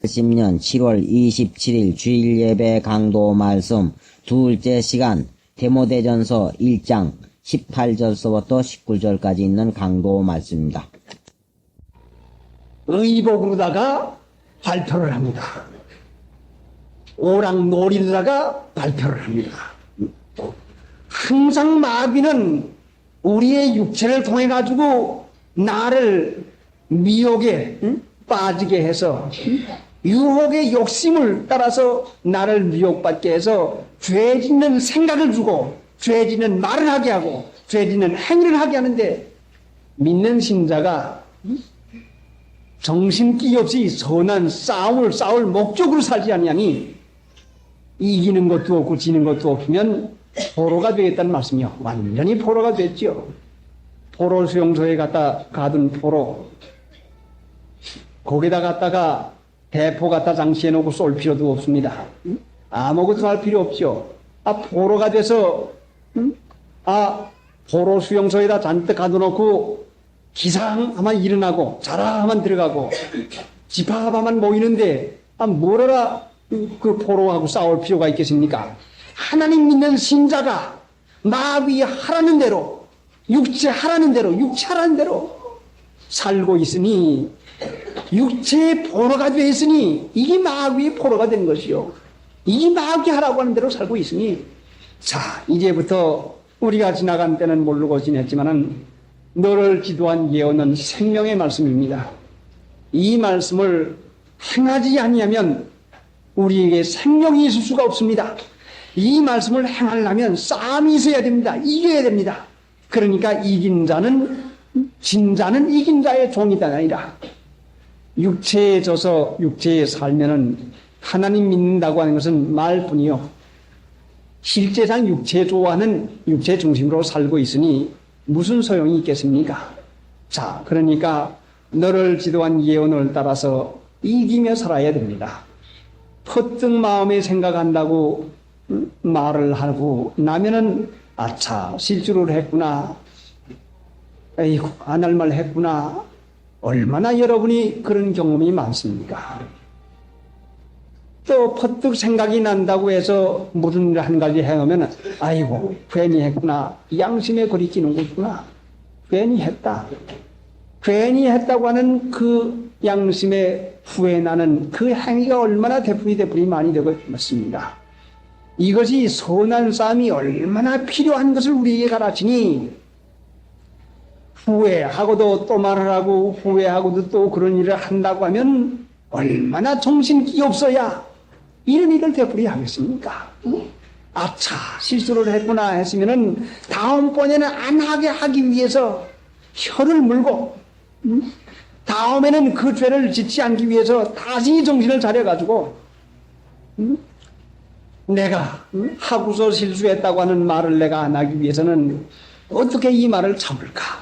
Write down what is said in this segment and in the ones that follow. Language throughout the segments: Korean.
10년 7월 27일 주일 예배 강도 말씀 둘째 시간 데모대전서 1장 18절서부터 19절까지 있는 강도 말씀입니다. 의복으로다가 발표를 합니다. 오락놀이로다가 발표를 합니다. 항상 마귀는 우리의 육체를 통해 가지고 나를 미혹에 빠지게 해서 유혹의 욕심을 따라서 나를 미혹받게 해서 죄 짓는 생각을 주고 죄 짓는 말을 하게 하고 죄 짓는 행위를 하게 하는데, 믿는 신자가 정신기 없이 선한 싸움을 싸울 목적으로 살지 아니하니 이기는 것도 없고 지는 것도 없으면 포로가 되겠다는 말씀이요. 완전히 포로가 됐죠. 포로 수용소에 갖다 가둔 포로, 거기다 갖다가 대포 갖다 장치해 놓고 쏠 필요도 없습니다. 아무것도 할 필요 없죠. 포로가 돼서 포로 수용소에다 잔뜩 가둬놓고 기상하면 일어나고 자라하면 들어가고 집합하면 모이는데 뭐라라 그 포로하고 싸울 필요가 있겠습니까? 하나님 믿는 신자가 마귀 하라는 대로 육체 하라는 대로 살고 있으니, 육체의 포로가 되어 있으니 이게 마귀의 포로가 된 것이요, 이게 마귀 하라고 하는 대로 살고 있으니, 자, 이제부터 우리가 지나간 때는 모르고 지냈지만은 너를 기도한 예언은 생명의 말씀입니다. 이 말씀을 행하지 아니하면 우리에게 생명이 있을 수가 없습니다. 이 말씀을 행하려면 싸움이 있어야 됩니다. 이겨야 됩니다. 그러니까 이긴 자는, 진 자는 이긴 자의 종이다 아니라, 육체에 져서 육체에 살면은 하나님 믿는다고 하는 것은 말뿐이요, 실제상 육체 좋아하는 육체 중심으로 살고 있으니 무슨 소용이 있겠습니까? 자, 그러니까 너를 지도한 예언을 따라서 이기며 살아야 됩니다. 퍼뜩 마음에 생각한다고 말을 하고 나면은 아차, 실수를 했구나, 에이구, 안 할 말 했구나. 얼마나 여러분이 그런 경험이 많습니까? 또 퍼뜩 생각이 난다고 해서 무슨 일 한 가지 해오면 아이고, 괜히 했구나, 양심에 거리 끼는 거구나, 괜히 했다. 괜히 했다고 하는 그 양심에 후회나는 그 행위가 얼마나 되풀이 많이 되고 있습니다. 이것이 선한 싸움이 얼마나 필요한 것을 우리에게 가르치니, 후회하고도 또 말을 하고 후회하고도 또 그런 일을 한다고 하면 얼마나 정신기 없어야 이런 일을 되풀이 하겠습니까? 아차, 실수를 했구나 했으면은 다음번에는 안 하게 하기 위해서 혀를 물고, 다음에는 그 죄를 짓지 않기 위해서 다시 정신을 차려가지고, 내가 하고서 실수했다고 하는 말을 내가 안 하기 위해서는 어떻게 이 말을 참을까?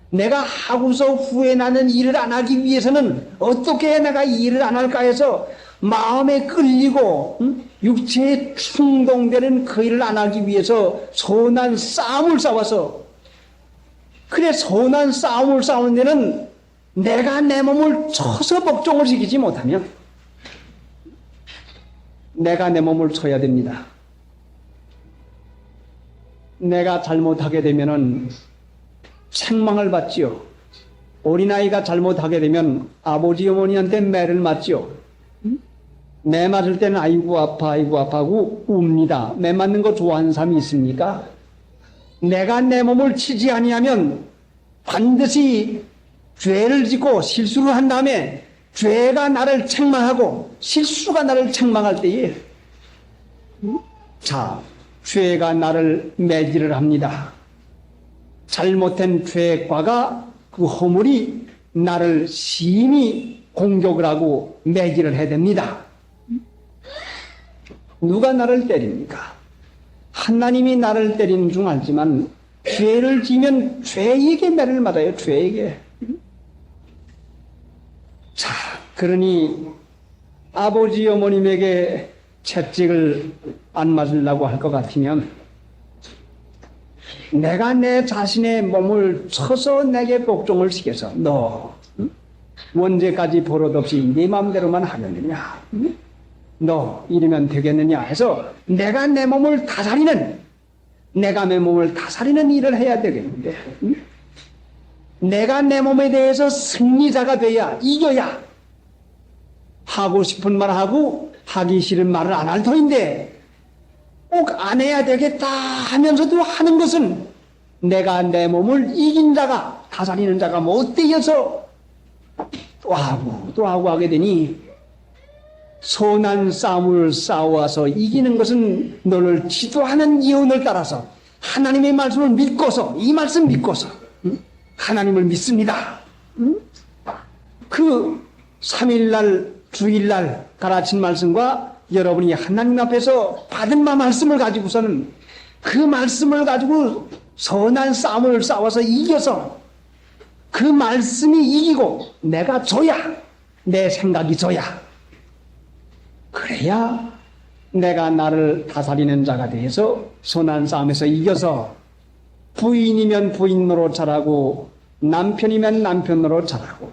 내가 하고서 후회나는 일을 안 하기 위해서는 어떻게 내가 이 일을 안 할까 해서 마음에 끌리고 육체에 충동되는 그 일을 안 하기 위해서 선한 싸움을 싸워서, 그래, 선한 싸움을 싸우는 데는 내가 내 몸을 쳐서 복종을 시키지 못하면 내가 내 몸을 쳐야 됩니다. 내가 잘못하게 되면은 책망을 받지요. 어린아이가 잘못하게 되면 아버지 어머니한테 매를 맞지요. 매 맞을 때는 아이고 아파 하고 웁니다. 매 맞는 거 좋아하는 사람이 있습니까? 내가 내 몸을 치지 아니하면 반드시 죄를 짓고 실수를 한 다음에 죄가 나를 책망하고 실수가 나를 책망할 때에, 자, 죄가 나를 매질을 합니다. 잘못된 죄과가 그 허물이 나를 심히 공격을 하고 매질을 해야 됩니다. 누가 나를 때립니까? 하나님이 나를 때리는 줄 알지만 죄를 지면 죄에게 매를 맞아요. 죄에게. 자, 그러니 아버지 어머님에게 채찍을 안 맞으려고 할 것 같으면 내가 내 자신의 몸을 쳐서 내게 복종을 시켜서 너 언제까지 버릇없이 네 마음대로만 하겠느냐? 응? 너 이러면 되겠느냐 해서 내가 내 몸을 다스리는 일을 해야 되겠는데, 응? 내가 내 몸에 대해서 승리자가 돼야, 이겨야 하고 싶은 말 하고 하기 싫은 말을 안 할 터인데 꼭 안 해야 되겠다 하면서도 하는 것은 내가 내 몸을 이긴 자가, 다스리는 자가 못되어서 또 하고 하게 되니 선한 싸움을 싸워서 이기는 것은 너를 지도하는 예언을 따라서 하나님의 말씀을 믿고서, 이 말씀 믿고서, 응? 하나님을 믿습니다. 응? 그 3일날 주일날 가르친 말씀과 여러분이 하나님 앞에서 받은 말씀을 가지고서는 그 말씀을 가지고 선한 싸움을 싸워서 이겨서 그 말씀이 이기고 내가 져야, 내 생각이 져야, 그래야 내가 나를 다스리는 자가 되어서 선한 싸움에서 이겨서 부인이면 부인으로 자라고 남편이면 남편으로 자라고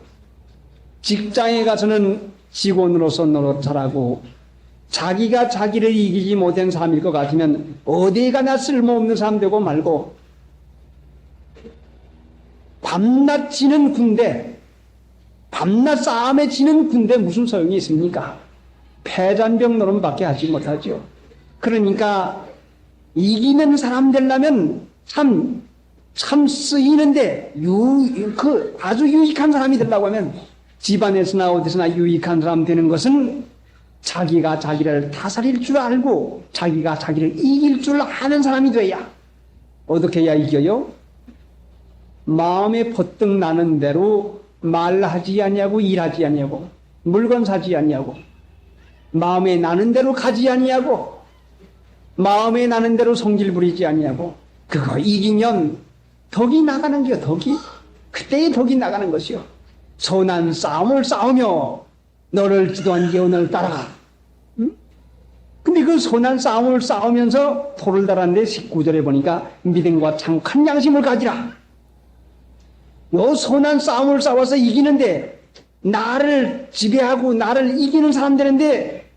직장에 가서는 직원으로서 노릇 자라고 자기가 자기를 이기지 못한 사람일 것 같으면 어디에 가나 쓸모없는 사람 되고 말고 밤낮 지는 군대, 밤낮 싸움에 지는 군대 무슨 소용이 있습니까? 패잔병 노릇밖에 하지 못하죠. 그러니까 이기는 사람 되려면 참 쓰이는데 아주 유익한 사람이 되려고 하면 집안에서나 어디서나 유익한 사람 되는 것은 자기가 자기를 다스릴 줄 알고 자기가 자기를 이길 줄 아는 사람이 돼야. 어떻게 해야 이겨요? 마음에 버뜩 나는 대로 말하지 아니하고 일하지 아니하고 물건 사지 아니하고 마음에 나는 대로 가지 아니하고 마음에 나는 대로 성질 부리지 아니하고 그거 이기면 덕이 나가는 거요. 덕이 그때의 덕이 나가는 것이요. 선한 싸움을 싸우며 너를 지도한 예언을 따라. 응? 근데 그 선한 싸움을 싸우면서 토를 달았는데 19절에 보니까 믿음과 창한 양심을 가지라. 요 선한 싸움을 싸워서 이기는데 나를 지배하고 나를 이기는 사람 되는데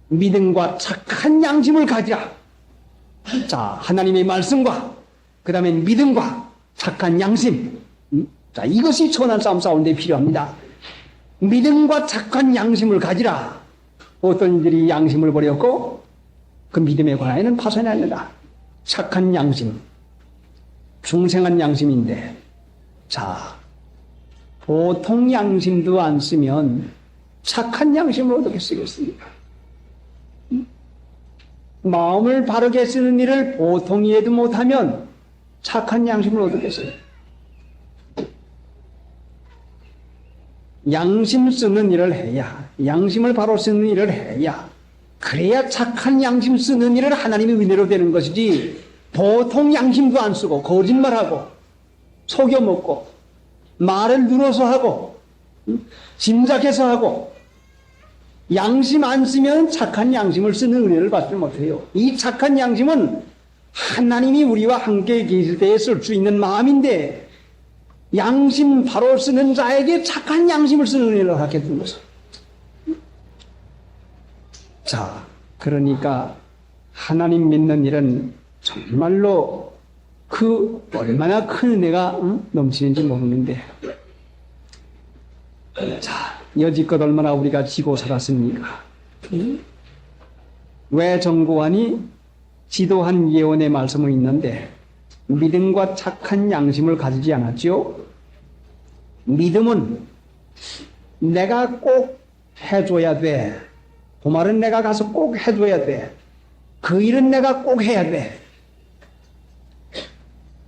믿음과 착한 양심을 가지라. 자, 하나님의 말씀과 그 다음에 믿음과 착한 양심. 자, 이것이 선한 싸움 싸우는데 필요합니다. 믿음과 착한 양심을 가지라. 어떤 이들이 양심을 버렸고 그 믿음에 관하여는 파손이 아니다. 착한 양심, 중생한 양심인데, 자, 보통 양심도 안 쓰면 착한 양심을 어떻게 쓰겠습니까? 마음을 바르게 쓰는 일을 보통 이해도 못하면 착한 양심을 어떻게 써요? 양심 쓰는 일을 해야, 양심을 바로 쓰는 일을 해야, 그래야 착한 양심 쓰는 일을 하나님의 은혜로 되는 것이지, 보통 양심도 안 쓰고, 거짓말하고, 속여먹고, 말을 눌어서 하고, 짐작해서 하고, 양심 안 쓰면 착한 양심을 쓰는 은혜를 받지 못해요. 이 착한 양심은 하나님이 우리와 함께 계실 때에 쓸 수 있는 마음인데, 양심 바로 쓰는 자에게 착한 양심을 쓰는 은혜를 하게 된 것은. 자, 그러니까 하나님 믿는 일은 정말로 그 얼마나 큰 은혜가 넘치는지 모르는데, 자, 여지껏 얼마나 우리가 지고 살았습니까? 왜 정고하니 지도한 예언의 말씀은 있는데 믿음과 착한 양심을 가지지 않았지요? 믿음은 내가 꼭 해줘야 돼. 그 말은 내가 가서 꼭 해줘야 돼. 그 일은 내가 꼭 해야 돼.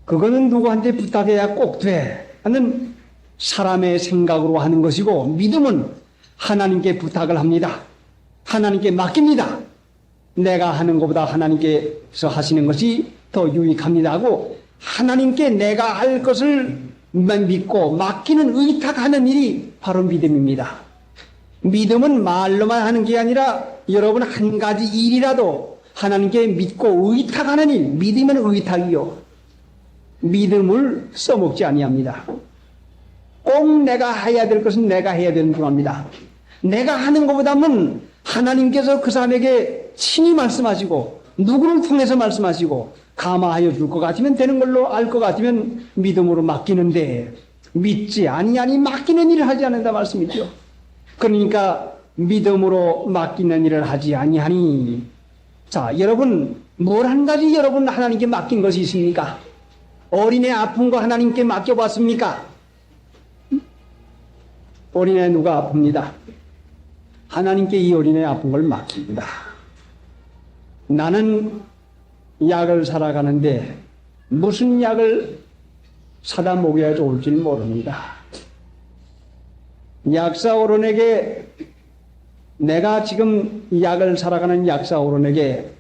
그거는 누구한테 부탁해야 꼭 돼. 하는 사람의 생각으로 하는 것이고, 믿음은 하나님께 부탁을 합니다. 하나님께 맡깁니다. 내가 하는 것보다 하나님께서 하시는 것이 더 유익합니다 하고, 하나님께 내가 할 것을 믿고 맡기는 의탁하는 일이 바로 믿음입니다. 믿음은 말로만 하는 게 아니라 여러분 한 가지 일이라도 하나님께 믿고 의탁하는 일, 믿으면 의탁이요. 믿음을 써먹지 아니합니다. 꼭 내가 해야 될 것은 내가 해야 되는 겁니다. 내가 하는 것보다는 하나님께서 그 사람에게 친히 말씀하시고 누구를 통해서 말씀하시고 감화하여 줄 것 같으면 되는 걸로 알 것 같으면 믿음으로 맡기는데 믿지 아니하니 맡기는 일을 하지 않는다 말씀이죠. 그러니까 믿음으로 맡기는 일을 하지 아니하니 자 여러분 뭘 한 가지 여러분 하나님께 맡긴 것이 있습니까? 어린애 아픈 거 하나님께 맡겨봤습니까? 어린애 누가 아픕니다. 하나님께 이 어린애 아픈 걸 맡깁니다. 나는 약을 사러 가는데 무슨 약을 사다 먹여야 좋을지 모릅니다. 약사 어른에게 내가 지금 약을 사러 가는 약사 어른에게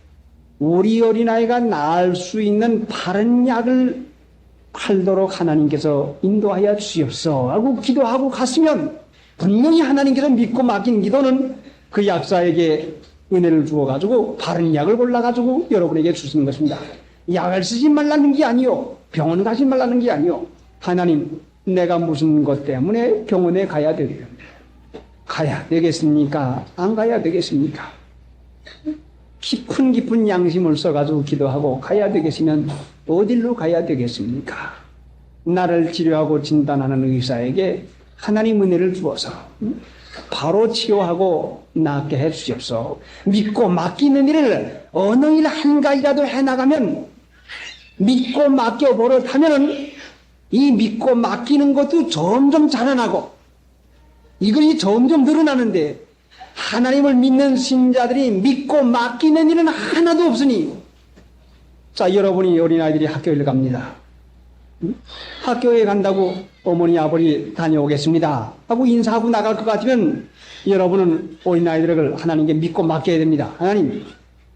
우리 어린아이가 나을 수 있는 바른 약을 팔도록 하나님께서 인도하여 주시옵소서 하고 기도하고 갔으면 분명히 하나님께서 믿고 맡긴 기도는 그 약사에게 은혜를 주어가지고 바른 약을 골라가지고 여러분에게 주시는 것입니다. 약을 쓰지 말라는 게 아니요. 병원 가지 말라는 게 아니요. 하나님 내가 무슨 것 때문에 병원에 가야 되겠는데 가야 되겠습니까? 안 가야 되겠습니까? 깊은 양심을 써가지고 기도하고 가야 되겠으면 어디로 가야 되겠습니까? 나를 치료하고 진단하는 의사에게 하나님 은혜를 주어서 바로 치료하고 낫게 해 주십시오. 믿고 맡기는 일을 어느 일 한 가지라도 해나가면 믿고 맡겨 버릇하면은 이 믿고 맡기는 것도 점점 자라나고 이것이 점점 늘어나는데 하나님을 믿는 신자들이 믿고 맡기는 일은 하나도 없으니 자 여러분이 어린아이들이 학교에 갑니다. 학교에 간다고 어머니 아버지 다녀오겠습니다 하고 인사하고 나갈 것 같으면 여러분은 어린아이들을 하나님께 믿고 맡겨야 됩니다. 하나님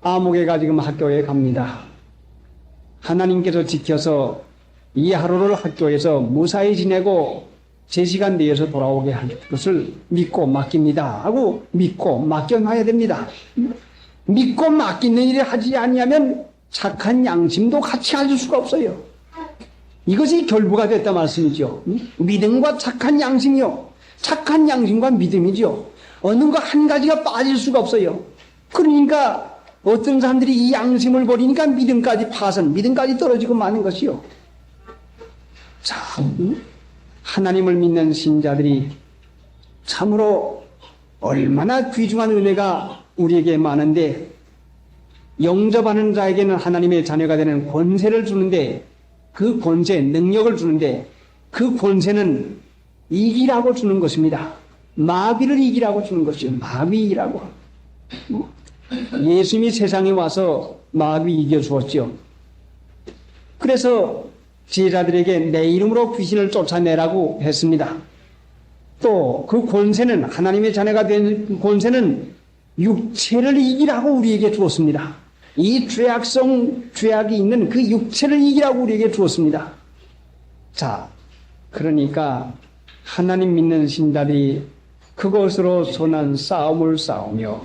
아무개가 지금 학교에 갑니다. 하나님께서 지켜서 이 하루를 학교에서 무사히 지내고 제 시간 내에서 돌아오게 할 것을 믿고 맡깁니다 하고 믿고 맡겨놔야 됩니다. 믿고 맡기는 일을 하지 아니하면 착한 양심도 같이 가질 수가 없어요. 이것이 결부가 됐다 말씀이죠. 믿음과 착한 양심이요. 착한 양심과 믿음이죠. 어느 거 한 가지가 빠질 수가 없어요. 그러니까 어떤 사람들이 이 양심을 버리니까 믿음까지 파선, 믿음까지 떨어지고 마는 것이요. 자, 하나님을 믿는 신자들이 참으로 얼마나 귀중한 은혜가 우리에게 많은데 영접하는 자에게는 하나님의 자녀가 되는 권세를 주는데 그 권세, 능력을 주는데 그 권세는 이기라고 주는 것입니다. 마귀를 이기라고 주는 것이죠. 마귀이라고. 예수님이 세상에 와서 마귀 이겨주었죠. 그래서 제자들에게 내 이름으로 귀신을 쫓아내라고 했습니다. 또 그 권세는 하나님의 자녀가 된 권세는 육체를 이기라고 우리에게 주었습니다. 이 죄악이 있는 그 육체를 이기라고 우리에게 주었습니다. 자, 그러니까 하나님 믿는 신자들이 그것으로 선한 싸움을 싸우며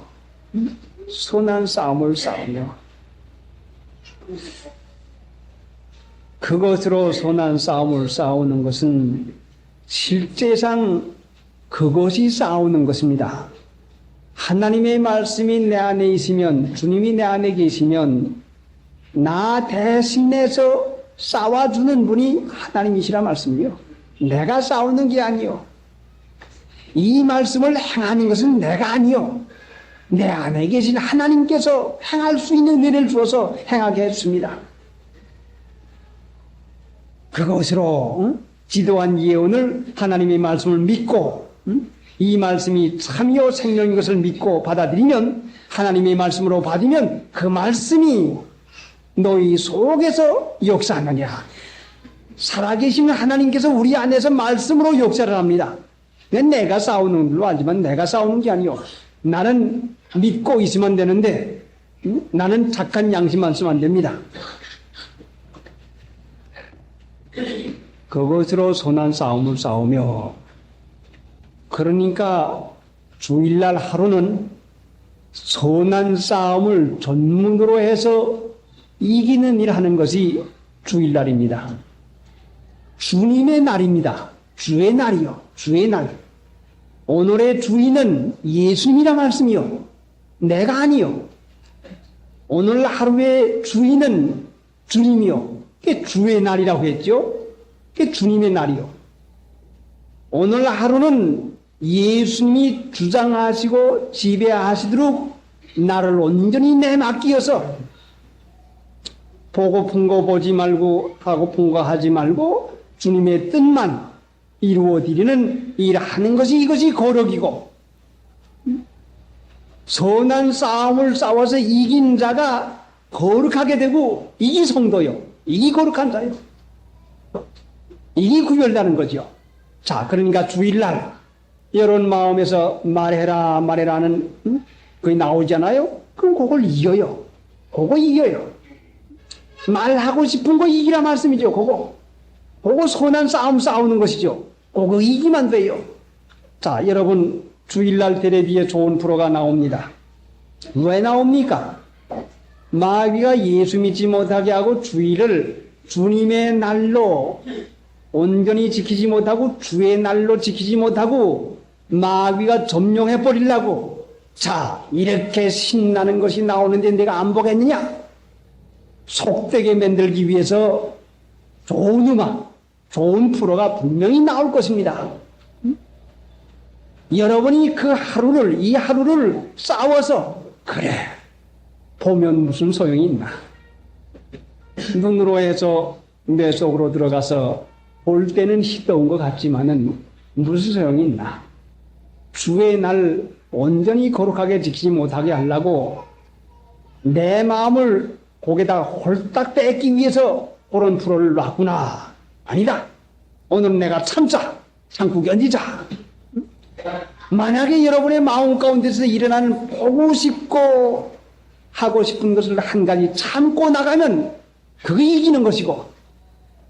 그것으로 선한 싸움을 싸우는 것은 실제상 그것이 싸우는 것입니다. 하나님의 말씀이 내 안에 있으면, 주님이 내 안에 계시면 나 대신해서 싸워주는 분이 하나님이시라 말씀이요. 내가 싸우는 게 아니요. 이 말씀을 행하는 것은 내가 아니요. 내 안에 계신 하나님께서 행할 수 있는 은혜를 주어서 행하게 해주십니다. 그것으로 지도한 예언을 하나님의 말씀을 믿고 이 말씀이 참이요 생명인 것을 믿고 받아들이면 하나님의 말씀으로 받으면 그 말씀이 너희 속에서 역사하느냐. 살아계신 하나님께서 우리 안에서 말씀으로 역사를 합니다. 내가 싸우는 걸로 알지만 내가 싸우는 게 아니요. 나는 믿고 있으면 되는데 나는 착한 양심만 쓰면 안 됩니다. 그것으로 선한 싸움을 싸우며 그러니까 주일날 하루는 선한 싸움을 전문으로 해서 이기는 일 하는 것이 주일날입니다. 주님의 날입니다. 주의 날이요. 주의 날. 오늘의 주인은 예수님이라 말씀이요. 내가 아니요. 오늘 하루의 주인은 주님이요. 그게 주의 날이라고 했죠. 그게 주님의 날이요. 오늘 하루는 예수님이 주장하시고 지배하시도록 나를 온전히 내맡기어서 보고픈 거 보지 말고 하고픈 거 하지 말고 주님의 뜻만 이루어드리는 일하는 것이 이것이 거룩이고, 선한 싸움을 싸워서 이긴 자가 거룩하게 되고 이기 성도요. 이기 거룩한 자요. 이기 구별되는 거죠. 자, 그러니까 주일날 이런 마음에서 말해라 말해라는 그게 나오잖아요. 그럼 그걸 이겨요. 그거 이겨요. 말하고 싶은 거 이기라 말씀이죠. 그거 선한 싸움 싸우는 것이죠. 그거 이기면 돼요. 자, 여러분 주일날 텔레비에 좋은 프로가 나옵니다. 왜 나옵니까? 마귀가 예수 믿지 못하게 하고 주일을 주님의 날로 온전히 지키지 못하고 주의 날로 지키지 못하고 마귀가 점령해 버리려고. 자, 이렇게 신나는 것이 나오는데 내가 안 보겠느냐? 속되게 만들기 위해서 좋은 음악, 좋은 프로가 분명히 나올 것입니다. 여러분이 이 하루를 싸워서, 그래, 보면 무슨 소용이 있나? 눈으로 해서 뇌 속으로 들어가서 볼 때는 희더운 것 같지만은 무슨 소용이 있나? 주의 날 온전히 거룩하게 지키지 못하게 하려고 내 마음을 거기다 홀딱 뺏기 위해서 그런 프로를 놨구나. 아니다. 오늘 내가 참고 견디자. 만약에 여러분의 마음 가운데서 일어나는 보고 싶고 하고 싶은 것을 한 가지 참고 나가면 그게 이기는 것이고,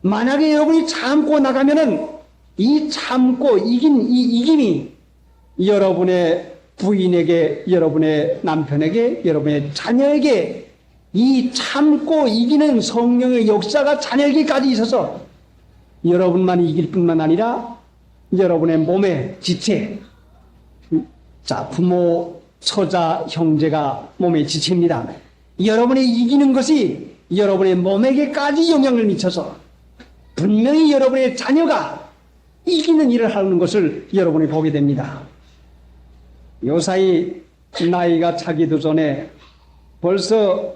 만약에 여러분이 참고 나가면은 이 참고 이긴 이 이김이 여러분의 부인에게, 여러분의 남편에게, 여러분의 자녀에게 이 참고 이기는 성령의 역사가 자녀에게까지 있어서 여러분만 이길 뿐만 아니라 여러분의 몸의 지체, 자, 부모, 처자, 형제가 몸의 지체입니다. 여러분의 이기는 것이 여러분의 몸에게까지 영향을 미쳐서 분명히 여러분의 자녀가 이기는 일을 하는 것을 여러분이 보게 됩니다. 요사이 나이가 차기도 전에 벌써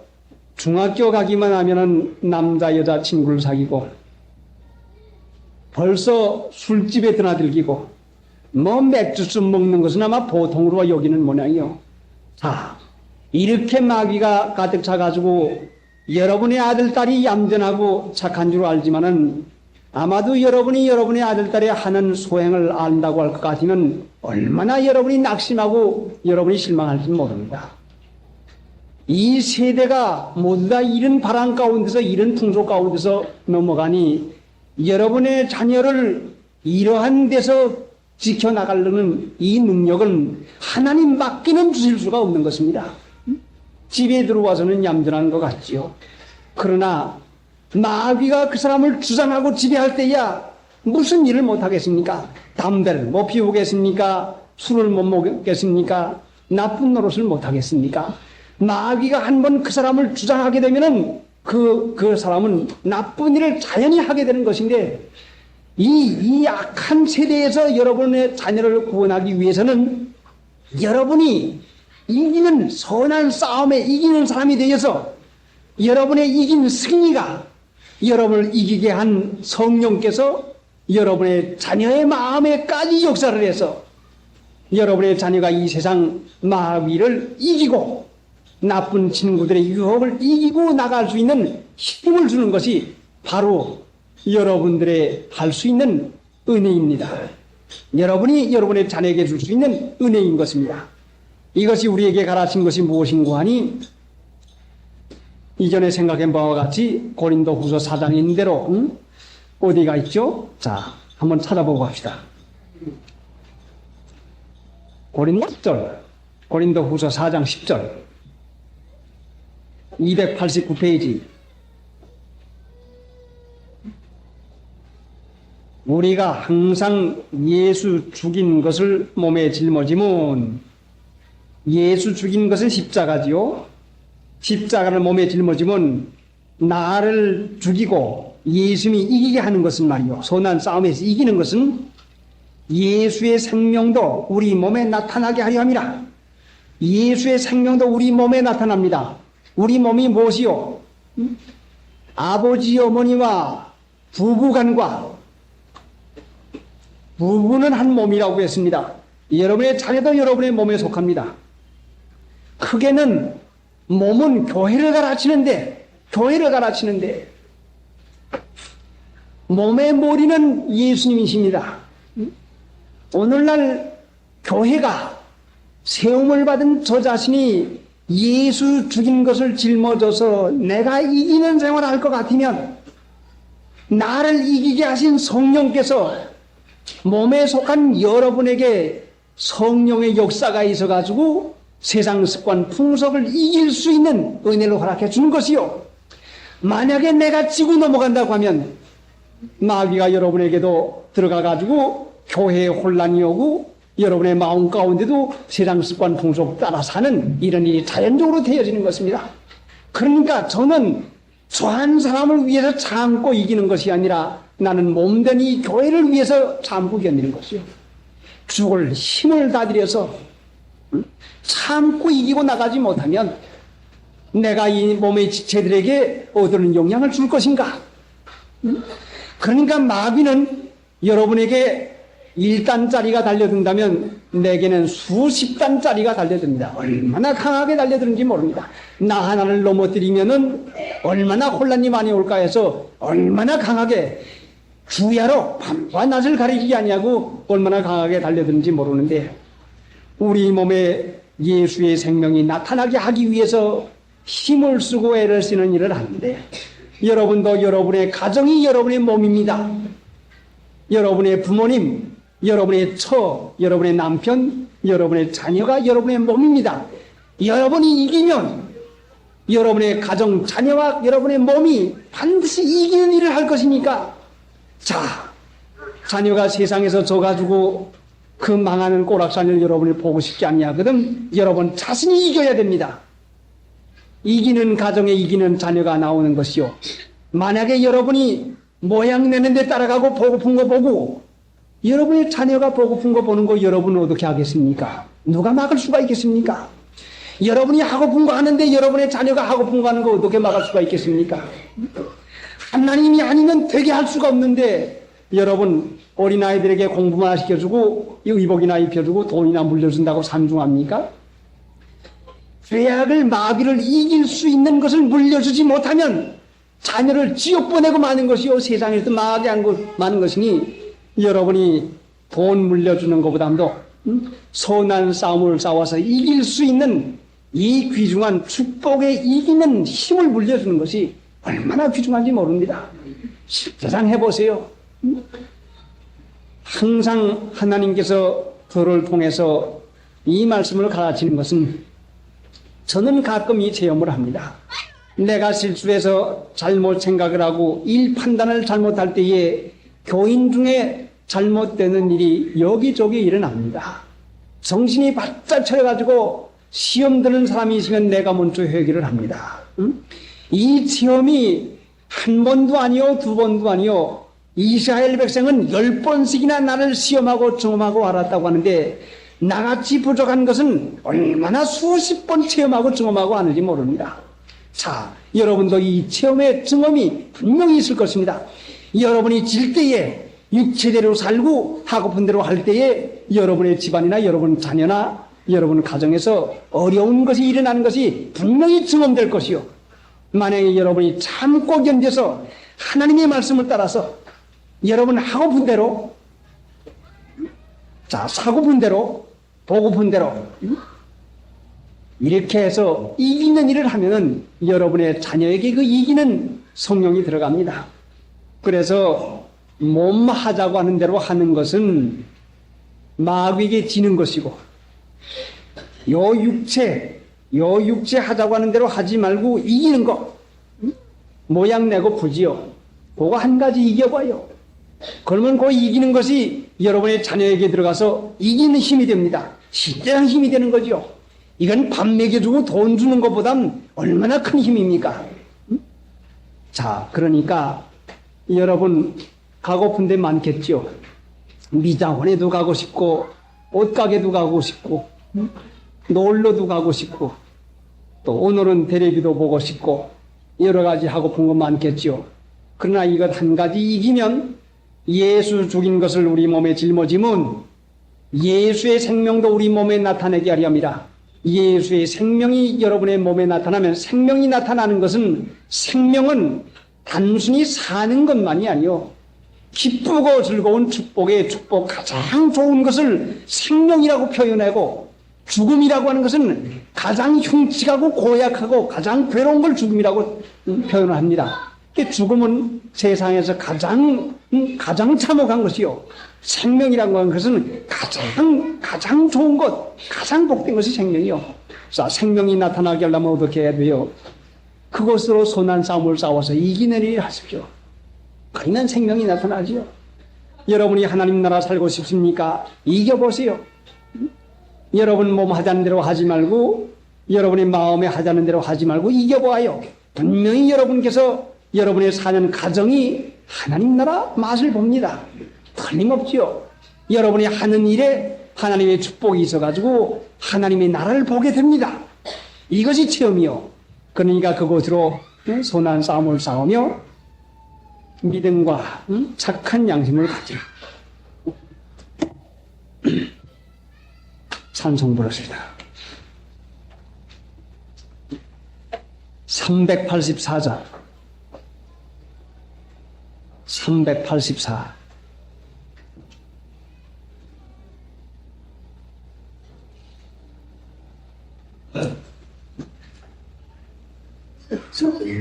중학교 가기만 하면은 남자 여자 친구를 사귀고 벌써 술집에 드나들기고 뭐 맥주술 먹는 것은 아마 보통으로 여기는 모양이요. 자, 이렇게 마귀가 가득 차가지고 여러분의 아들, 딸이 얌전하고 착한 줄 알지만은 아마도 여러분이 여러분의 아들, 딸이 하는 소행을 안다고 할 것 같으면 얼마나 여러분이 낙심하고 여러분이 실망할지 모릅니다. 이 세대가 모두 다 이런 바람 가운데서, 이런 풍속 가운데서 넘어가니 여러분의 자녀를 이러한 데서 지켜나가려는 이 능력은 하나님 밖에는 주실 수가 없는 것입니다. 집에 들어와서는 얌전한 것 같지요. 그러나 마귀가 그 사람을 주장하고 지배할 때야 무슨 일을 못하겠습니까? 담배를 못 피우겠습니까? 술을 못 먹겠습니까? 나쁜 노릇을 못하겠습니까? 마귀가 한번 그 사람을 주장하게 되면은 그 사람은 나쁜 일을 자연히 하게 되는 것인데, 이 악한 세대에서 여러분의 자녀를 구원하기 위해서는 여러분이 이기는, 선한 싸움에 이기는 사람이 되어서 여러분의 이긴 승리가 여러분을 이기게 한 성령께서 여러분의 자녀의 마음에까지 역사를 해서 여러분의 자녀가 이 세상 마귀를 이기고 나쁜 친구들의 유혹을 이기고 나갈 수 있는 힘을 주는 것이 바로 여러분들의 할 수 있는 은혜입니다. 여러분이 여러분의 자녀에게 줄 수 있는 은혜인 것입니다. 이것이 우리에게 가르친 것이 무엇인고 하니, 이전에 생각한 바와 같이 고린도 후서 4장인 대로 어디가 있죠? 자, 한번 찾아보고 합시다. 고린도 후서 4장 10절 289페이지 우리가 항상 예수 죽인 것을 몸에 짊어지면 예수 죽인 것은 십자가지요. 십자가를 몸에 짊어지면 나를 죽이고 예수님이 이기게 하는 것은 말이요. 선한 싸움에서 이기는 것은 예수의 생명도 우리 몸에 나타나게 하려 함이라. 예수의 생명도 우리 몸에 나타납니다. 우리 몸이 무엇이요? 아버지 어머니와 부부간과 부부는 한 몸이라고 했습니다. 여러분의 자녀도 여러분의 몸에 속합니다. 크게는 몸은 교회를 가르치는데 몸의 머리는 예수님이십니다. 오늘날 교회가 세움을 받은 저 자신이 예수 죽인 것을 짊어져서 내가 이기는 생활을 할 것 같으면 나를 이기게 하신 성령께서 몸에 속한 여러분에게 성령의 역사가 있어가지고 세상 습관 풍속을 이길 수 있는 은혜를 허락해 주는 것이요. 만약에 내가 지고 넘어간다고 하면 마귀가 여러분에게도 들어가가지고 교회에 혼란이 오고 여러분의 마음 가운데도 세상 습관 풍속 따라 사는 이런 일이 자연적으로 되어지는 것입니다. 그러니까 저는 저 한 사람을 위해서 참고 이기는 것이 아니라 나는 몸된 이 교회를 위해서 참고 견디는 것이요. 죽을 힘을 다들여서 참고 이기고 나가지 못하면 내가 이 몸의 지체들에게 얻는 영향을 줄 것인가? 그러니까 마귀는 여러분에게 1단짜리가 달려든다면 내게는 수십 단짜리가 달려듭니다. 얼마나 강하게 달려드는지 모릅니다. 나 하나를 넘어뜨리면은 얼마나 혼란이 많이 올까 해서 얼마나 강하게 주야로 밤과 낮을 가리지 아니하고 얼마나 강하게 달려드는지 모르는데 우리 몸에 예수의 생명이 나타나게 하기 위해서 힘을 쓰고 애를 쓰는 일을 하는데 여러분도 여러분의 가정이 여러분의 몸입니다. 여러분의 부모님, 여러분의 처, 여러분의 남편, 여러분의 자녀가 여러분의 몸입니다. 여러분이 이기면 여러분의 가정, 자녀와 여러분의 몸이 반드시 이기는 일을 할 것이니까 자, 자녀가 세상에서 져가지고 그 망하는 꼬락산을 여러분이 보고 싶지 않냐거든 여러분 자신이 이겨야 됩니다. 이기는 가정에 이기는 자녀가 나오는 것이요. 만약에 여러분이 모양 내는 데 따라가고 보고픈 거 보고 여러분의 자녀가 보고픈 거 보는 거 여러분은 어떻게 하겠습니까? 누가 막을 수가 있겠습니까? 여러분이 하고픈 거 하는데 여러분의 자녀가 하고픈 거 하는 거 어떻게 막을 수가 있겠습니까? 하나님이 아니면 되게 할 수가 없는데 여러분 어린아이들에게 공부만 시켜주고 의복이나 입혀주고 돈이나 물려준다고 산중합니까? 죄악을 마귀를 이길 수 있는 것을 물려주지 못하면 자녀를 지옥 보내고 마는 것이요 세상에서 많은 것이니 여러분이 돈 물려주는 것보다도 선한 싸움을 싸워서 이길 수 있는 이 귀중한 축복에 이기는 힘을 물려주는 것이 얼마나 귀중한지 모릅니다. 세상 해보세요. 항상 하나님께서 저를 통해서 이 말씀을 가르치는 것은 저는 가끔 이 체험을 합니다. 내가 실수해서 잘못 생각을 하고 일 판단을 잘못할 때에 교인 중에 잘못되는 일이 여기저기 일어납니다. 정신이 바짝 차려가지고 시험 드는 사람이 있으면 내가 먼저 회개를 합니다. 이 체험이 한 번도 아니요 두 번도 아니요 이스라엘 백성은 10번씩이나 나를 시험하고 점하고 알았다고 하는데 나같이 부족한 것은 얼마나 수십 번 체험하고 경험하고 하는지 모릅니다. 자, 여러분도 이 체험의 경험이 분명히 있을 것입니다. 여러분이 질 때에 육체대로 살고 하고픈 대로 할 때에 여러분의 집안이나 여러분 자녀나 여러분 가정에서 어려운 것이 일어나는 것이 분명히 경험될 것이요. 만약에 여러분이 참고 견뎌서 하나님의 말씀을 따라서 여러분 하고픈 대로 자, 사고픈 대로 보고픈 대로 이렇게 해서 이기는 일을 하면은 여러분의 자녀에게 그 이기는 성령이 들어갑니다. 그래서 몸 하자고 하는 대로 하는 것은 마귀에게 지는 것이고 요 육체 하자고 하는 대로 하지 말고 이기는 거 모양 내고 부지요. 그거 한 가지 이겨봐요. 그러면 그 이기는 것이 여러분의 자녀에게 들어가서 이기는 힘이 됩니다. 진짜한 힘이 되는 거죠. 이건 밥 먹여주고 돈 주는 것보단 얼마나 큰 힘입니까? 자, 그러니까 여러분 가고픈 데 많겠죠. 미장원에도 가고 싶고 옷가게도 가고 싶고 놀러도 가고 싶고 또 오늘은 텔레비도 보고 싶고 여러 가지 하고픈 거 많겠죠. 그러나 이것 한 가지 이기면 예수 죽인 것을 우리 몸에 짊어지면 예수의 생명도 우리 몸에 나타내게 하려 합니다. 예수의 생명이 여러분의 몸에 나타나면 생명이 나타나는 것은 생명은 단순히 사는 것만이 아니요. 기쁘고 즐거운 축복의 축복 가장 좋은 것을 생명이라고 표현하고 죽음이라고 하는 것은 가장 흉측하고 고약하고 가장 괴로운 걸 죽음이라고 표현을 합니다. 죽음은 세상에서 가장 참혹한 것이요. 생명이라고 하는 것은 가장 좋은 것, 가장 복된 것이 생명이요. 자, 생명이 나타나게 하려면 어떻게 해야 돼요? 그것으로 선한 싸움을 싸워서 이기는 일을 하십시오. 그러면 생명이 나타나지요. 여러분이 하나님 나라 살고 싶습니까? 이겨보세요. 여러분 몸 하자는 대로 하지 말고 여러분의 마음에 하자는 대로 하지 말고 이겨보아요. 분명히 여러분께서 여러분의 사는 가정이 하나님 나라 맛을 봅니다. 틀림없지요. 여러분이 하는 일에 하나님의 축복이 있어가지고 하나님의 나라를 보게 됩니다. 이것이 체험이요. 그러니까 그곳으로 선한 싸움을 싸우며 믿음과 착한 양심을 가지라. 찬송 부르시다. 384장 384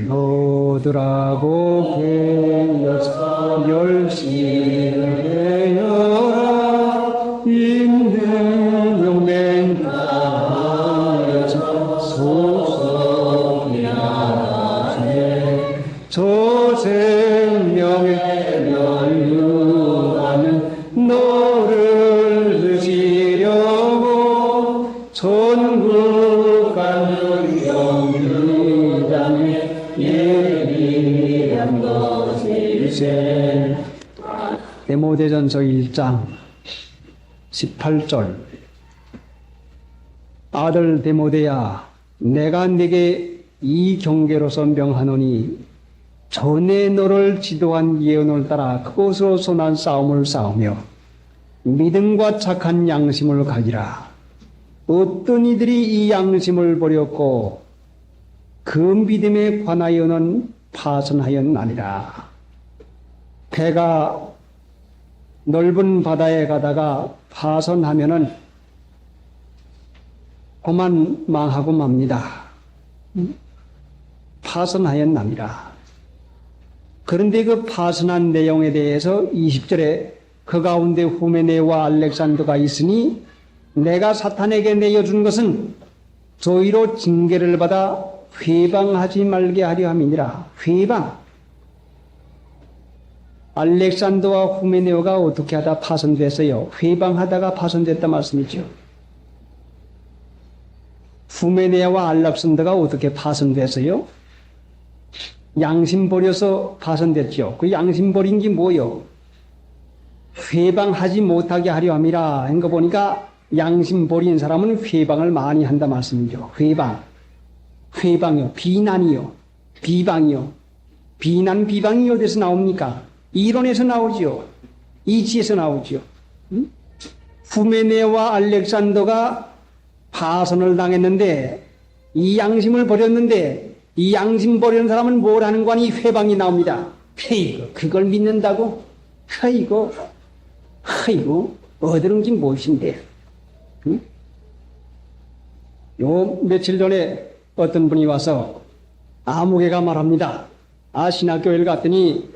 너들하고 깨어서 열심히 하여라. 있는 용맹 다하여서 속속히 하세. 저 생명의 연유하는 너를 드시려고 천국 가는 영리장에 예비한 것일세. 데모데전서 1장 18절. 아들 데모데야, 내가 네게 이 경계로서 명하노니 전에 너를 지도한 예언을 따라 그곳으로 선한 싸움을 싸우며 믿음과 착한 양심을 가지라. 어떤 이들이 이 양심을 버렸고 그 믿음에 관하여는 파선하였나니라. 배가 넓은 바다에 가다가 파선하면은 그만 망하고 맙니다. 파선하였나니라. 그런데 그 파선한 내용에 대해서 20절에 그 가운데 후메네와 알렉산더가 있으니 내가 사탄에게 내어준 것은 저희로 징계를 받아 회방하지 말게 하려 함이니라. 회방. 알렉산더와 후메네오가 어떻게 하다 파손됐어요? 회방하다가 파손됐다 말씀이죠. 후메네와 알렉산더가 어떻게 파손됐어요? 양심 버려서 파손됐죠. 그 양심 버린 게 뭐요? 회방하지 못하게 하려 함이라 한 거 보니까 양심 버린 사람은 회방을 많이 한다 말씀이죠. 회방. 회방이요. 비난이요. 비방이요. 비난, 비방이 어디서 나옵니까? 이론에서 나오지요. 이치에서 나오지요. 후메네와 알렉산더가 파선을 당했는데 이 양심을 버렸는데 이 양심 버리는 사람은 뭘 하는 거니? 회방이 나옵니다. 헤이고 그걸 믿는다고? 헤이고 어디론지 무엇인데? 응? 요 며칠 전에 어떤 분이 와서 아무개가 말합니다. 신학교를 갔더니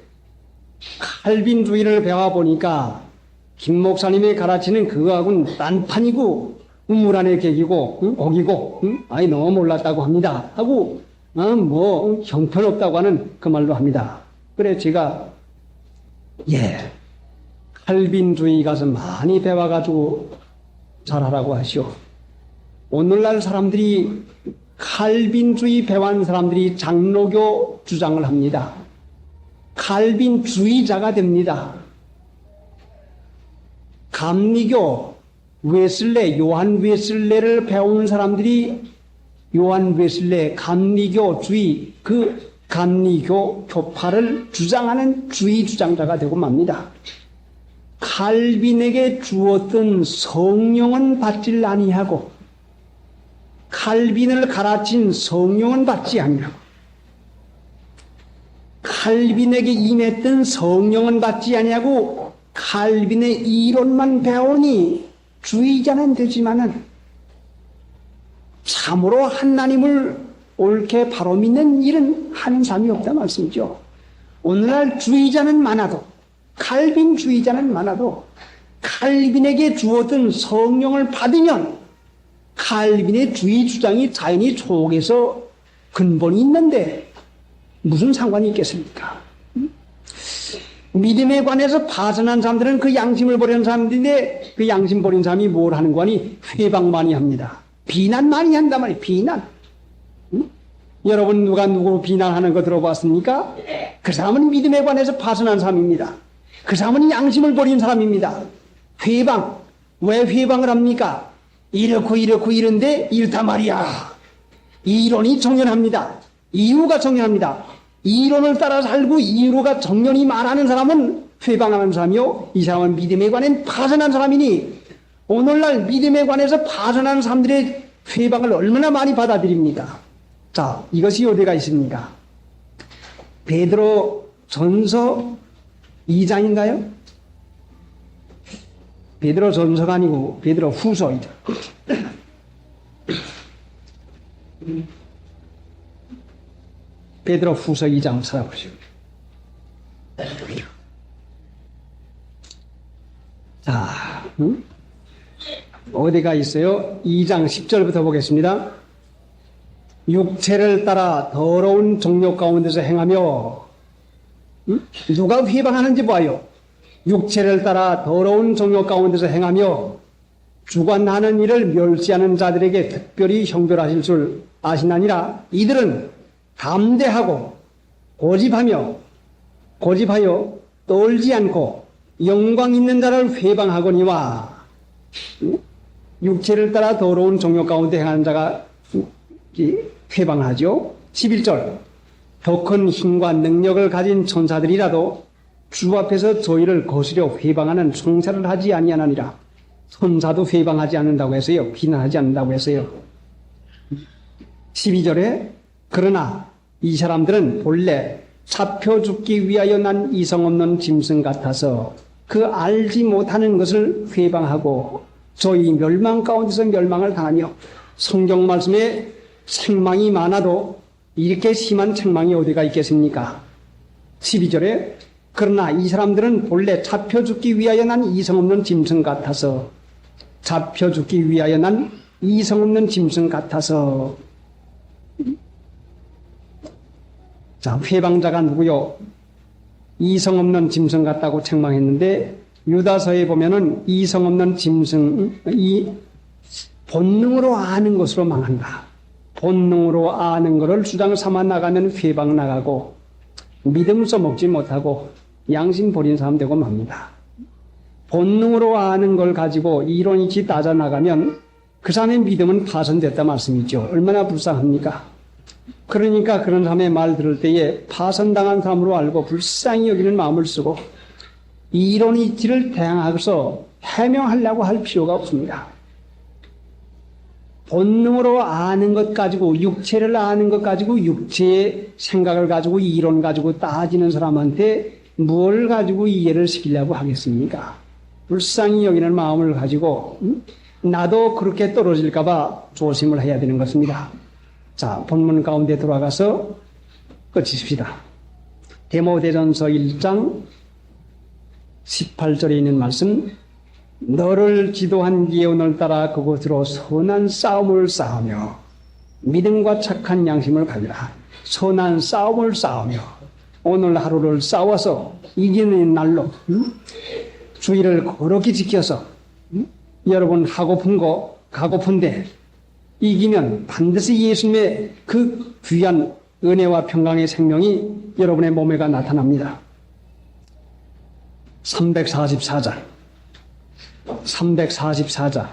칼빈주의를 배워보니까 김 목사님이 가르치는 그거하고는 딴판이고 우물 안에 개기고 어기고 아니 너무 몰랐다고 합니다 하고 뭐 형편없다고 하는 그 말로 합니다. 그래 제가 칼빈주의 가서 많이 배워가지고 잘하라고 하시오. 오늘날 사람들이 칼빈주의 배운 사람들이 장로교 주장을 합니다. 칼빈주의자가 됩니다. 감리교 웨슬레, 요한 웨슬레를 배운 사람들이 요한 웨슬레 감리교주의, 그 감리교 교파를 주장하는 주의 주장자가 되고 맙니다. 칼빈에게 주었던 성령은 받질 아니하고 칼빈을 가르친 성령은 받지 아니하고 칼빈에게 임했던 성령은 받지 아니하고 칼빈의 이론만 배우니 주의자는 되지만은 참으로 하나님을 옳게 바로 믿는 일은 하는 사람이 없다 말씀이죠. 오늘날 주의자는 많아도 칼빈 주의자는 많아도 칼빈에게 주었던 성령을 받으면 칼빈의 주의 주장이 자연히 속에서 근본이 있는데 무슨 상관이 있겠습니까? 믿음에 관해서 파선한 사람들은 그 양심을 버리는 사람들인데 그 양심 버린 사람이 뭘 하는 거니? 회방 많이 합니다. 비난 많이 한단 말이에요. 비난. 여러분 누가 누구 비난하는 거 들어봤습니까? 그 사람은 믿음에 관해서 파선한 사람입니다. 그 사람은 양심을 버린 사람입니다. 회방. 왜 회방을 합니까? 이렇고 이런데 이렇다 말이야. 이론이 정연합니다. 이유가 정연합니다. 이론을 따라 살고 이유가 정연히 말하는 사람은 회방하는 사람이요. 이 사람은 믿음에 관한 파선한 사람이니 오늘날 믿음에 관해서 파선한 사람들의 회방을 얼마나 많이 받아들입니다. 자, 이것이 어디가 있습니까? 베드로 전서 2장인가요? 베드로 전서가 아니고 베드로 후서이죠. 베드로 후서 2장 찾아보시오. 자, 어디가 있어요? 2장 10절부터 보겠습니다. 육체를 따라 더러운 정욕 가운데서 행하며 누가 회방하는지 봐요. 육체를 따라 더러운 정욕 가운데서 행하며 주관하는 일을 멸시하는 자들에게 특별히 형별하실 줄 아시나니라. 이들은 담대하고 고집하여 떨지 않고 영광 있는 자를 회방하거니와. 육체를 따라 더러운 정욕 가운데 행하는 자가 회방하죠. 11절. 더 큰 힘과 능력을 가진 천사들이라도 주 앞에서 저희를 거스려 회방하는 송사를 하지 아니하느니라. 천사도 회방하지 않는다고 해서요. 비난하지 않는다고 해서요. 12절에 그러나 이 사람들은 본래 잡혀 죽기 위하여 난 이성 없는 짐승 같아서 그 알지 못하는 것을 회방하고 저희 멸망 가운데서 멸망을 당하며. 성경 말씀에 책망이 많아도 이렇게 심한 책망이 어디가 있겠습니까? 12절에 그러나 이 사람들은 본래 잡혀 죽기 위하여 난 이성 없는 짐승 같아서 잡혀 죽기 위하여 난 이성 없는 짐승 같아서. 자, 회방자가 누구요? 이성 없는 짐승 같다고 책망했는데 유다서에 보면은 이성 없는 짐승, 이 본능으로 아는 것으로 망한다. 본능으로 아는 것을 주장 삼아 나가면 회방 나가고 믿음 써먹지 못하고 양심 버린 사람 되고 맙니다. 본능으로 아는 걸 가지고 이론이치 따져 나가면 그 사람의 믿음은 파손됐다 말씀이죠. 얼마나 불쌍합니까? 그러니까 그런 사람의 말 들을 때에 파손당한 사람으로 알고 불쌍히 여기는 마음을 쓰고 이론이치를 대항하고서 해명하려고 할 필요가 없습니다. 본능으로 아는 것 가지고 육체를 아는 것 가지고 육체의 생각을 가지고 이론 가지고 따지는 사람한테 뭘 가지고 이해를 시키려고 하겠습니까? 불쌍히 여기는 마음을 가지고 나도 그렇게 떨어질까 봐 조심을 해야 되는 것입니다. 자, 본문 가운데 돌아가서 끝이십시다. 디모데전서 1장 18절에 있는 말씀. 너를 지도한 기운을 따라 그곳으로 선한 싸움을 싸우며 믿음과 착한 양심을 가지라. 선한 싸움을 싸우며 오늘 하루를 싸워서 이기는 날로 주의를 거룩히 지켜서 여러분 하고픈 거 가고픈데 이기면 반드시 예수님의 그 귀한 은혜와 평강의 생명이 여러분의 몸에가 나타납니다. 344장 344장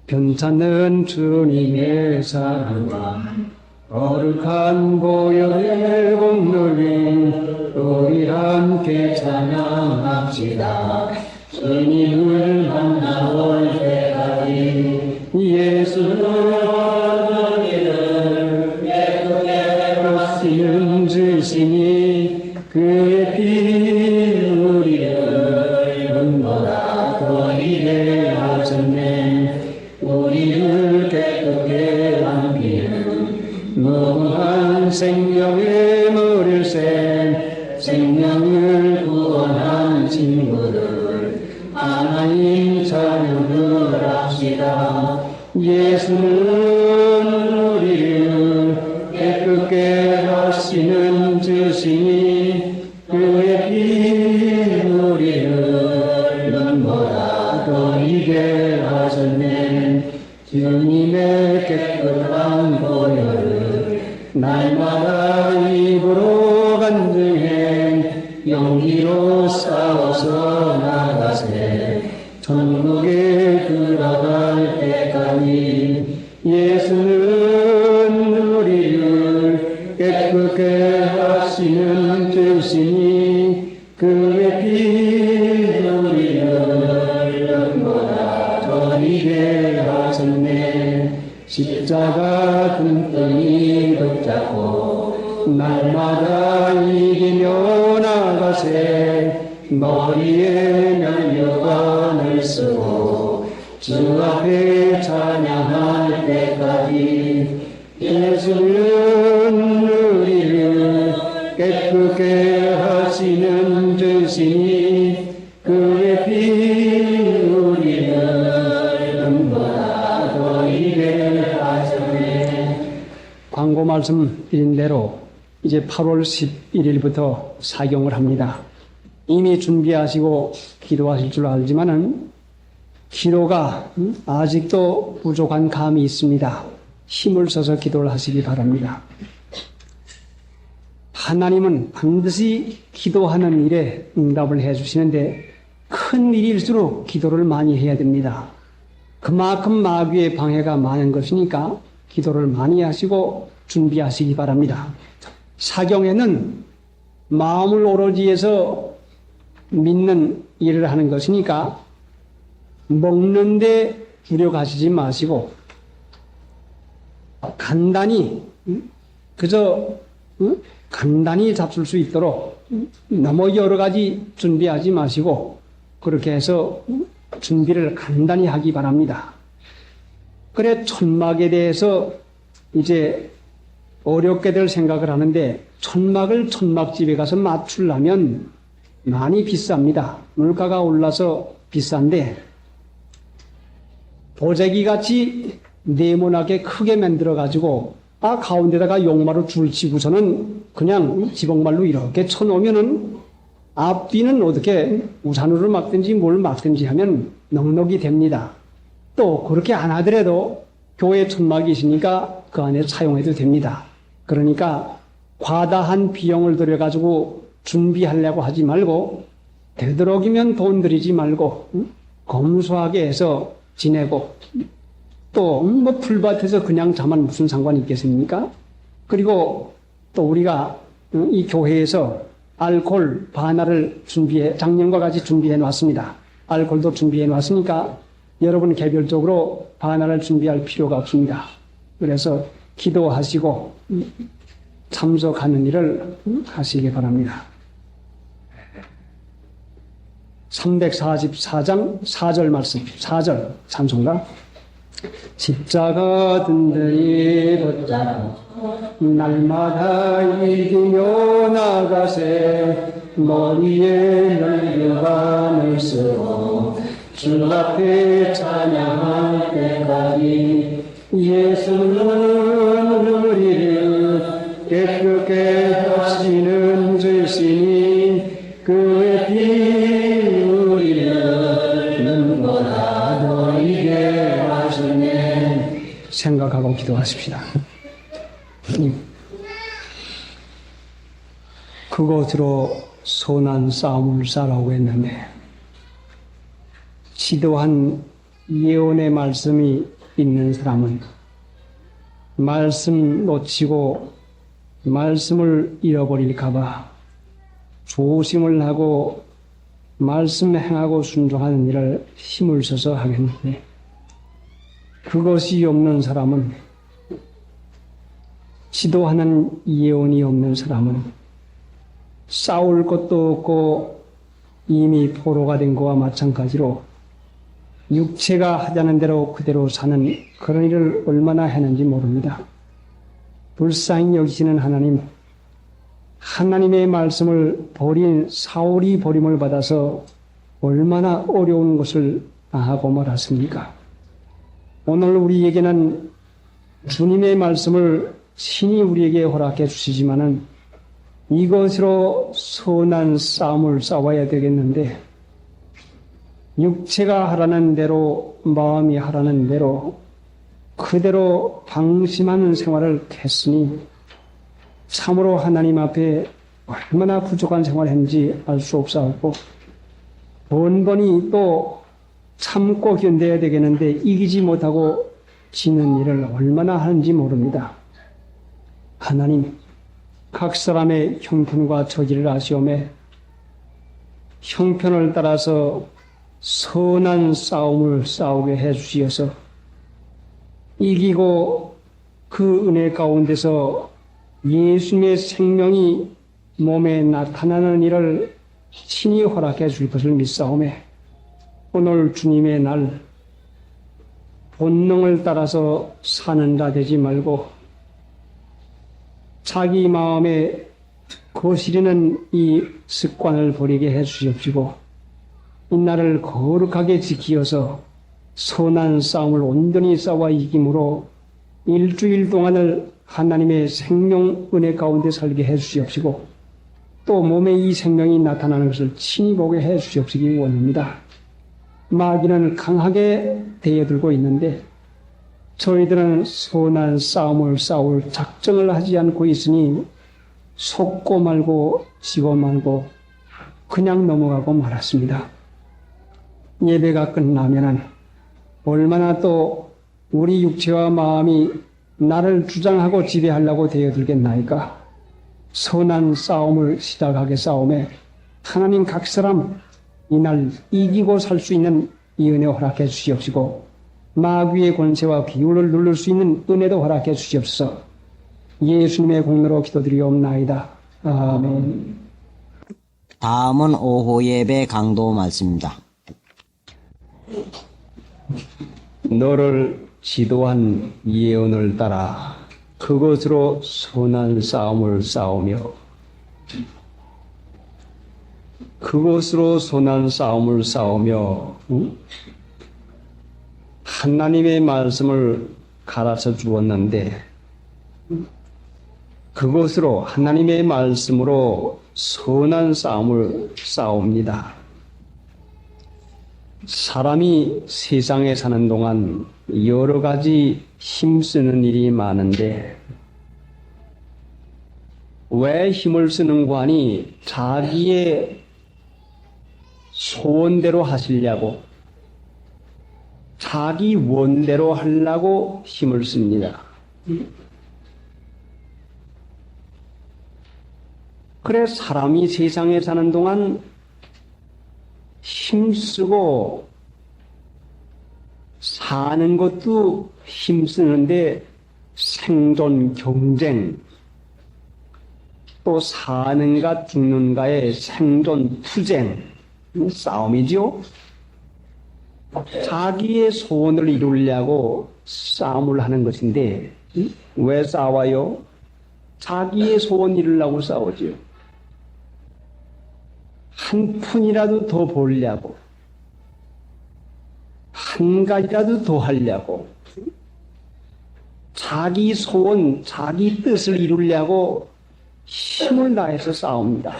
변찮는 주님의 사랑과 거룩한 보혈의 공로를 우리 함께 찬양합시다. 주님을 만나올 때까지 예수를 깨끗게 하시는 주시니 그의 피 우리를 눈보다 더 이게 하셨네. 우리를 깨끗게 함기는 무궁한 생명의 물일샘 생명을 구원한 친구들 하나님 찬양을 합시다. 예수는 우리를 깨끗게 하시는 주시니 그의 피 우리를 눈보다 더 이게 하셨네. 주님의 깨끗한 보혈을 날마다 입으로 간증해 용기로 싸워서 나가세. 천국에 들어갈 때까지 예수는 우리를 깨끗게 하시는 주시니 그의 피 우리를 눈보다 더 이게 하셨네. 십자가 든든히 붙잡고 날마다 이기며 나가세. 머리에 면류관을 쓰고 주 앞에 찬양할 때까지 예수는 우리를 깨끗게 하시는 주시니 그의 피 우리를 눈보다 더 이게 하셨네. 광고 말씀 드린 대로 이제 8월 11일부터 사경을 합니다. 이미 준비하시고 기도하실 줄 알지만은 기도가 아직도 부족한 감이 있습니다. 힘을 써서 기도를 하시기 바랍니다. 하나님은 반드시 기도하는 일에 응답을 해주시는데 큰 일일수록 기도를 많이 해야 됩니다. 그만큼 마귀의 방해가 많은 것이니까 기도를 많이 하시고 준비하시기 바랍니다. 사경에는 마음을 오로지 해서 믿는 일을 하는 것이니까 먹는데 주력하시지 마시고 간단히 그저 간단히 잡술 수 있도록 너무 여러 가지 준비하지 마시고 그렇게 해서 준비를 간단히 하기 바랍니다. 그래 천막에 대해서 이제 어렵게들 생각을 하는데 천막을 천막집에 가서 맞추려면 많이 비쌉니다. 물가가 올라서 비싼데 보재기같이 네모나게 크게 만들어가지고 가운데다가 용마로 줄 치고서는 그냥 지붕말로 이렇게 쳐놓으면은 앞뒤는 어떻게 우산으로 막든지 뭘 막든지 하면 넉넉히 됩니다. 또 그렇게 안 하더라도 교회 천막이 있으니까 그 안에 사용해도 됩니다. 그러니까 과다한 비용을 들여가지고 준비하려고 하지 말고 되도록이면 돈 들이지 말고 검소하게 해서 지내고 또 뭐 풀밭에서 그냥 자면 무슨 상관이 있겠습니까? 그리고 또 우리가 이 교회에서 알코올 바나를 작년과 같이 준비해 놨습니다. 알코올도 준비해 놨으니까 여러분 개별적으로 바나를 준비할 필요가 없습니다. 그래서 기도하시고 참석하는 일을 하시기 바랍니다. 344장 4절 말씀, 4절 찬송가. 십자가 든든히 붙잡고 날마다 이기며 나가세. 머리에 면류관을 쓰고 주 앞에 찬양할 때까지 예수는 우리를 깨끗게 하시는 주시니 생각하고 기도하십시다. 그것으로 선한 싸움을 싸라고 했는데 지도한 예언의 말씀이 있는 사람은 말씀 놓치고 말씀을 잃어버릴까봐 조심을 하고 말씀 행하고 순종하는 일을 힘을 써서 하겠는데 그것이 없는 사람은 지도하는 예언이 없는 사람은 싸울 것도 없고 이미 포로가 된 것과 마찬가지로 육체가 하자는 대로 그대로 사는 그런 일을 얼마나 했는지 모릅니다. 불쌍히 여기시는 하나님, 하나님의 말씀을 버린 사울이 버림을 받아서 얼마나 어려운 것을 당하고 말았습니까? 오늘 우리에게는 주님의 말씀을 친히 우리에게 허락해 주시지만은 이것으로 선한 싸움을 싸워야 되겠는데 육체가 하라는 대로 마음이 하라는 대로 그대로 방심하는 생활을 했으니 참으로 하나님 앞에 얼마나 부족한 생활을 했는지 알 수 없사옵고 번번이 또 참고 견뎌야 되겠는데 이기지 못하고 지는 일을 얼마나 하는지 모릅니다. 하나님, 각 사람의 형편과 처지를 아시오매 형편을 따라서 선한 싸움을 싸우게 해주시어서 이기고 그 은혜 가운데서 예수님의 생명이 몸에 나타나는 일을 친히 허락해 줄 것을 믿사오매 오늘 주님의 날 본능을 따라서 사는 자 되지 말고 자기 마음에 거스리는 이 습관을 버리게 해 주시옵시고 이 날을 거룩하게 지키어서 선한 싸움을 온전히 싸워 이김으로 일주일 동안을 하나님의 생명 은혜 가운데 살게 해 주시옵시고 또 몸에 이 생명이 나타나는 것을 친히 보게 해 주시옵시기 원합니다. 마귀는 강하게 대여들고 있는데 저희들은 선한 싸움을 싸울 작정을 하지 않고 있으니 속고 말고 지고 말고 그냥 넘어가고 말았습니다. 예배가 끝나면은 얼마나 또 우리 육체와 마음이 나를 주장하고 지배하려고 대여들겠나이까. 선한 싸움을 시작하게 싸움에 하나님 각 사람 이날 이기고 살 수 있는 이 은혜 허락해 주시옵시고 마귀의 권세와 기울을 누를 수 있는 은혜도 허락해 주시옵소서. 예수님의 공로로 기도드리옵나이다. 아멘. 다음은 오후 예배 강도 말씀입니다. 너를 지도한 예언을 따라 그것으로 선한 싸움을 싸우며 그것으로 선한 싸움을 싸우며 하나님의 말씀을 가르쳐 주었는데 그것으로 하나님의 말씀으로 선한 싸움을 싸웁니다. 사람이 세상에 사는 동안 여러 가지 힘쓰는 일이 많은데 왜 힘을 쓰는가 하니 자기의 소원대로 하시려고 자기 원대로 하려고 힘을 씁니다. 그래 사람이 세상에 사는 동안 힘쓰고 사는 것도 힘쓰는데 생존 경쟁 또 사는가 죽는가의 생존 투쟁 싸움이죠. 자기의 소원을 이루려고 싸움을 하는 것인데 왜 싸워요? 자기의 소원 이루려고 싸우죠. 한 푼이라도 더 벌려고 한 가지라도 더 하려고 자기 소원, 자기 뜻을 이루려고 힘을 다해서 싸웁니다.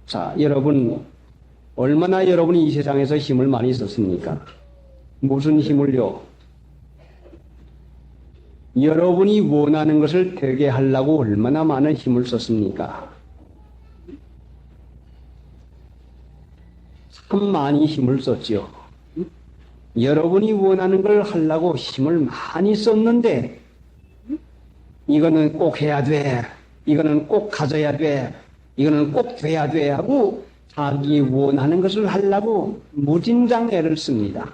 자, 여러분 얼마나 여러분이 이 세상에서 힘을 많이 썼습니까? 무슨 힘을요? 여러분이 원하는 것을 되게 하려고 얼마나 많은 힘을 썼습니까? 참 많이 힘을 썼지요. 여러분이 원하는 걸 하려고 힘을 많이 썼는데 이거는 꼭 해야 돼. 이거는 꼭 가져야 돼. 이거는 꼭 돼야 돼 하고 자기 원하는 것을 하려고 무진장 애를 씁니다.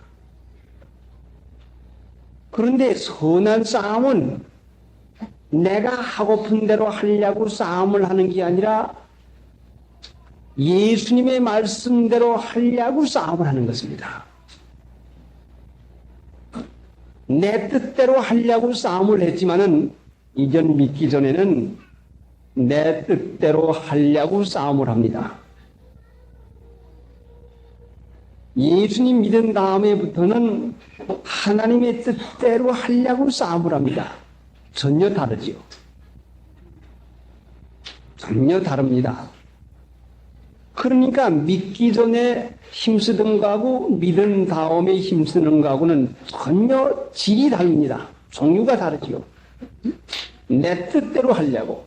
그런데 선한 싸움은 내가 하고픈 대로 하려고 싸움을 하는 게 아니라 예수님의 말씀대로 하려고 싸움을 하는 것입니다. 내 뜻대로 하려고 싸움을 했지만은 이전 믿기 전에는 내 뜻대로 하려고 싸움을 합니다. 예수님 믿은 다음에부터는 하나님의 뜻대로 하려고 싸움을 합니다. 전혀 다르지요. 전혀 다릅니다. 그러니까 믿기 전에 힘쓰던 거하고 믿은 다음에 힘쓰는 거하고는 전혀 질이 다릅니다. 종류가 다르지요. 내 뜻대로 하려고.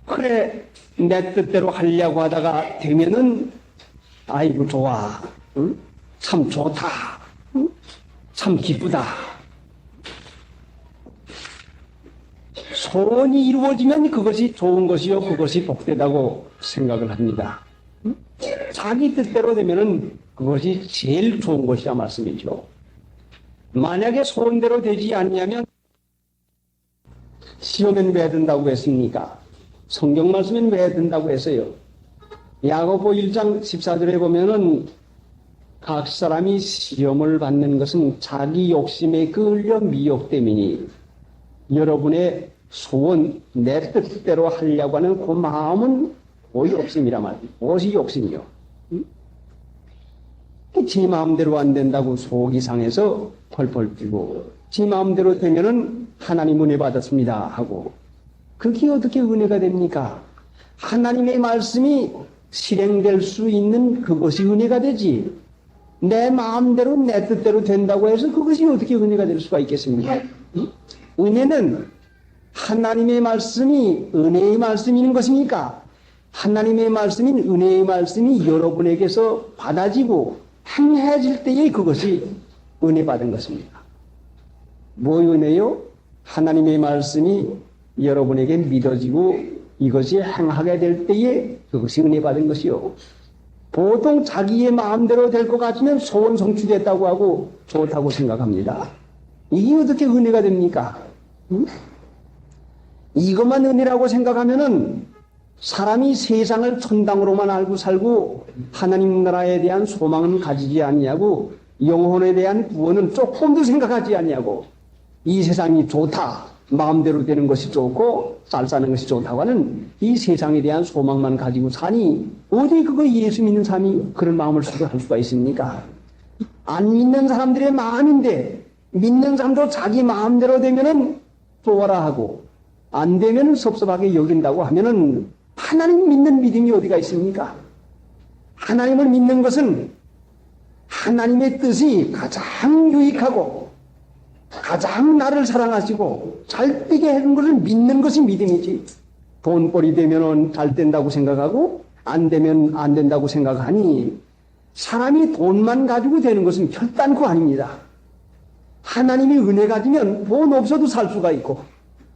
그래, 내 뜻대로 하려고 하다가 되면은 아이고 좋아, 응? 참 좋다, 응? 참 기쁘다. 소원이 이루어지면 그것이 좋은 것이요, 그것이 복되다고 생각을 합니다. 응? 자기 뜻대로 되면은 그것이 제일 좋은 것이라 말씀이죠. 만약에 소원대로 되지 않냐면 시험엔 왜 든다고 했습니까? 성경 말씀엔 왜 든다고 했어요? 야고보 1장 14절에 보면은 각 사람이 시험을 받는 것은 자기 욕심에 끌려 미혹됨이니 여러분의 소원, 내 뜻대로 하려고 하는 그 마음은 그 욕심이란 말이에요. 무엇이 욕심이요? 제 마음대로 안 된다고 속이 상해서 펄펄 뛰고 제 마음대로 되면은 하나님 은혜 받았습니다 하고 그게 어떻게 은혜가 됩니까? 하나님의 말씀이 실행될 수 있는 그것이 은혜가 되지. 내 마음대로 내 뜻대로 된다고 해서 그것이 어떻게 은혜가 될 수가 있겠습니까? 은혜는 하나님의 말씀이 은혜의 말씀인 것입니까? 하나님의 말씀인 은혜의 말씀이 여러분에게서 받아지고 행해질 때에 그것이 은혜 받은 것입니다. 뭐 은혜요? 하나님의 말씀이 여러분에게 믿어지고 이것이 행하게 될 때에 그것이 은혜 받은 것이요. 보통 자기의 마음대로 될 것 같으면 소원 성취됐다고 하고 좋다고 생각합니다. 이게 어떻게 은혜가 됩니까? 이것만 은혜라고 생각하면은 사람이 세상을 천당으로만 알고 살고 하나님 나라에 대한 소망은 가지지 아니하고 영혼에 대한 구원은 조금도 생각하지 아니하고 이 세상이 좋다, 마음대로 되는 것이 좋고 쌀 사는 것이 좋다고 하는 이 세상에 대한 소망만 가지고 사니 어디 그거 예수 믿는 사람이 그런 마음을 할 수가 있습니까? 안 믿는 사람들의 마음인데 믿는 사람도 자기 마음대로 되면은 좋아라 하고 안 되면 섭섭하게 여긴다고 하면은 하나님 믿는 믿음이 어디가 있습니까? 하나님을 믿는 것은 하나님의 뜻이 가장 유익하고 가장 나를 사랑하시고 잘 되게 하는 것을 믿는 것이 믿음이지. 돈벌이 되면은 잘 된다고 생각하고 안 되면 안 된다고 생각하니 사람이 돈만 가지고 되는 것은 결단코 아닙니다. 하나님이 은혜 가지면 돈 없어도 살 수가 있고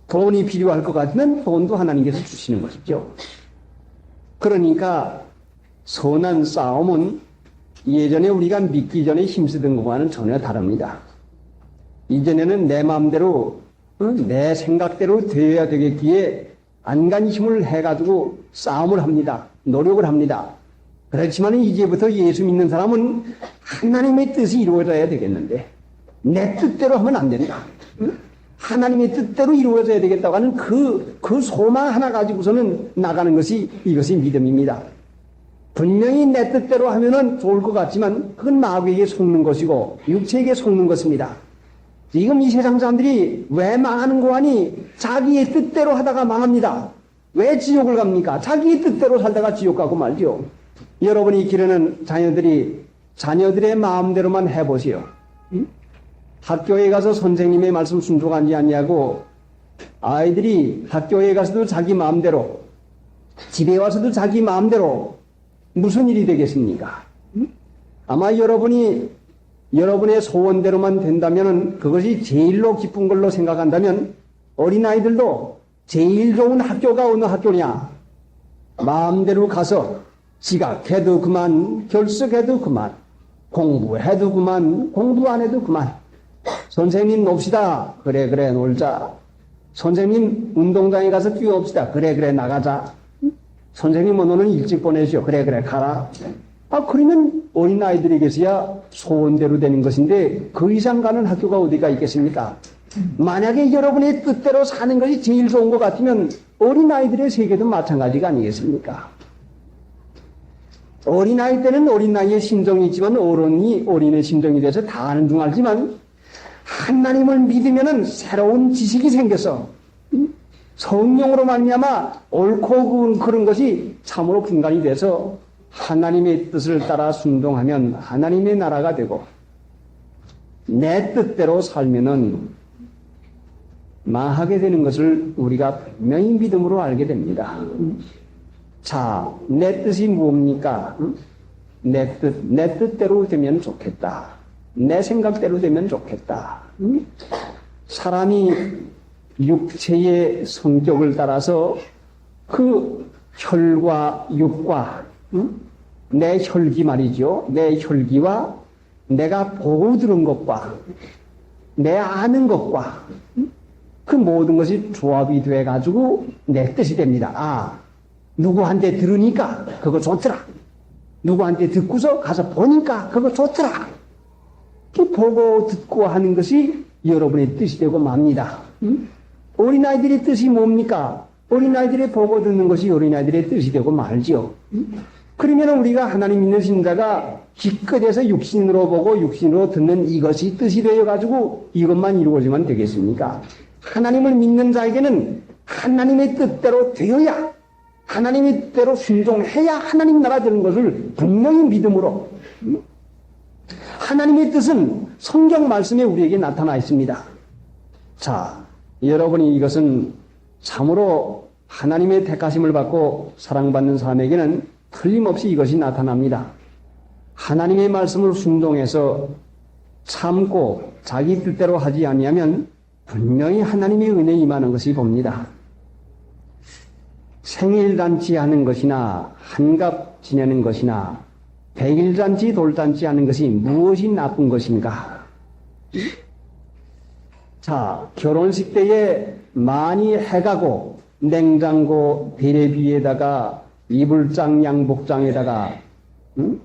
돈이 필요할 것 같으면 돈도 하나님께서 주시는 것이죠. 그러니까 선한 싸움은 예전에 우리가 믿기 전에 힘쓰던 것과는 전혀 다릅니다. 이전에는 내 마음대로 내 생각대로 되어야 되겠기에 안간 힘을 해가지고 싸움을 합니다. 노력을 합니다. 그렇지만 이제부터 예수 믿는 사람은 하나님의 뜻이 이루어져야 되겠는데 내 뜻대로 하면 안 된다. 하나님의 뜻대로 이루어져야 되겠다고 하는 그 소망 하나 가지고서는 나가는 것이 이것이 믿음입니다. 분명히 내 뜻대로 하면은 좋을 것 같지만 그건 마귀에게 속는 것이고 육체에게 속는 것입니다. 지금 이 세상 사람들이 왜 망하는 거 아니? 자기의 뜻대로 하다가 망합니다. 왜 지옥을 갑니까? 자기의 뜻대로 살다가 지옥 가고 말죠. 여러분이 기르는 자녀들의 마음대로만 해보세요. 학교에 가서 선생님의 말씀 순종하지 않냐고 아이들이 학교에 가서도 자기 마음대로 집에 와서도 자기 마음대로 무슨 일이 되겠습니까? 아마 여러분의 소원대로만 된다면 그것이 제일로 기쁜 걸로 생각한다면 어린아이들도 제일 좋은 학교가 어느 학교냐? 마음대로 가서 지각해도 그만, 결석해도 그만, 공부해도 그만, 공부 안 해도 그만. 선생님 놉시다. 그래 놀자. 선생님 운동장에 가서 뛰어옵시다. 그래 나가자. 선생님 오늘은 일찍 보내시오. 그래 가라. 그러면 어린아이들에게서야 소원대로 되는 것인데 그 이상 가는 학교가 어디가 있겠습니까? 만약에 여러분의 뜻대로 사는 것이 제일 좋은 것 같으면 어린아이들의 세계도 마찬가지가 아니겠습니까? 어린아이 때는 어린아이의 심정이 있지만 어른이 어린의 심정이 돼서 다 아는 중 알지만 하나님을 믿으면은 새로운 지식이 생겨서 성령으로 말미암아 옳고 그른 것이 참으로 분간이 돼서 하나님의 뜻을 따라 순종하면 하나님의 나라가 되고 내 뜻대로 살면은 망하게 되는 것을 우리가 분명히 믿음으로 알게 됩니다. 자, 내 뜻이 뭡니까? 내 뜻대로 되면 좋겠다. 내 생각대로 되면 좋겠다. 사람이 육체의 성격을 따라서 그 혈과 육과 내 혈기 말이죠. 내 혈기와 내가 보고 들은 것과 내 아는 것과 그 모든 것이 조합이 돼가지고 내 뜻이 됩니다. 누구한테 들으니까 그거 좋더라. 누구한테 듣고서 가서 보니까 그거 좋더라. 보고 듣고 하는 것이 여러분의 뜻이 되고 맙니다. 어린아이들의 뜻이 뭡니까? 어린아이들의 보고 듣는 것이 어린아이들의 뜻이 되고 말지요. 그러면 우리가 하나님 믿는 신자가 기껏해서 육신으로 보고 육신으로 듣는 이것이 뜻이 되어가지고 이것만 이루어지면 되겠습니까? 하나님을 믿는 자에게는 하나님의 뜻대로 되어야 하나님의 뜻대로 순종해야 하나님 나라 되는 것을 분명히 믿음으로 하나님의 뜻은 성경 말씀에 우리에게 나타나 있습니다. 자, 여러분이 이것은 참으로 하나님의 택하심을 받고 사랑받는 사람에게는 틀림없이 이것이 나타납니다. 하나님의 말씀을 순종해서 참고 자기 뜻대로 하지 아니하면 분명히 하나님의 은혜에 임하는 것이 봅니다. 생일잔치 하는 것이나 한갑 지내는 것이나 백일잔치 돌잔치 하는 것이 무엇이 나쁜 것인가? 자, 결혼식 때에 많이 해가고 냉장고 테레비에다가 이불장 양복장에다가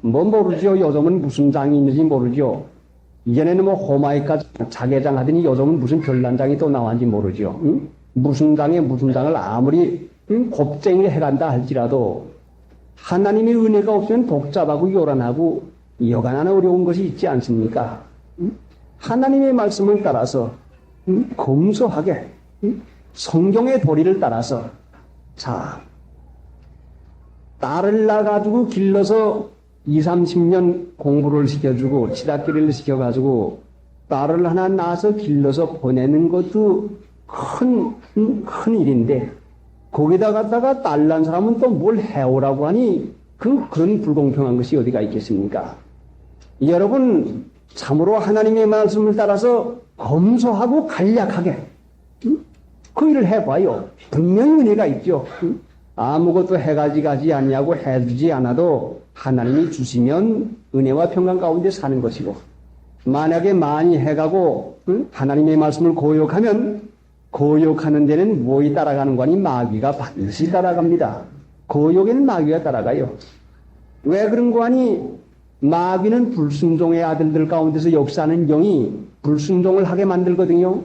뭐 모르죠. 요즘은 무슨 장이 있는지 모르죠. 이전에는 뭐 호마이카 자개장 하더니 요즘은 무슨 별난장이 또 나왔는지 모르죠. 무슨 장에 무슨 장을 아무리 곱쟁이를 해간다 할지라도 하나님의 은혜가 없으면 복잡하고 요란하고 여간하나 어려운 것이 있지 않습니까? 하나님의 말씀을 따라서 검소하게 성경의 도리를 따라서 자, 딸을 낳아가지고 길러서 20, 30년 공부를 시켜주고 치닫기를 시켜가지고 딸을 하나 낳아서 길러서 보내는 것도 큰 일인데 거기다 갖다가 딸 낳은 사람은 또 뭘 해오라고 하니 그런 불공평한 것이 어디가 있겠습니까? 여러분 참으로 하나님의 말씀을 따라서 검소하고 간략하게 그 일을 해봐요. 분명히 은혜가 있죠. 아무것도 해가지 아니하고 해주지 않아도 하나님이 주시면 은혜와 평강 가운데 사는 것이고 만약에 많이 해가고 하나님의 말씀을 고역하면 고역하는 데는 무엇이 따라가는 거니? 마귀가 반드시 따라갑니다. 고역에는 마귀가 따라가요. 왜 그런 거 하니? 마귀는 불순종의 아들들 가운데서 역사하는 영이 불순종을 하게 만들거든요.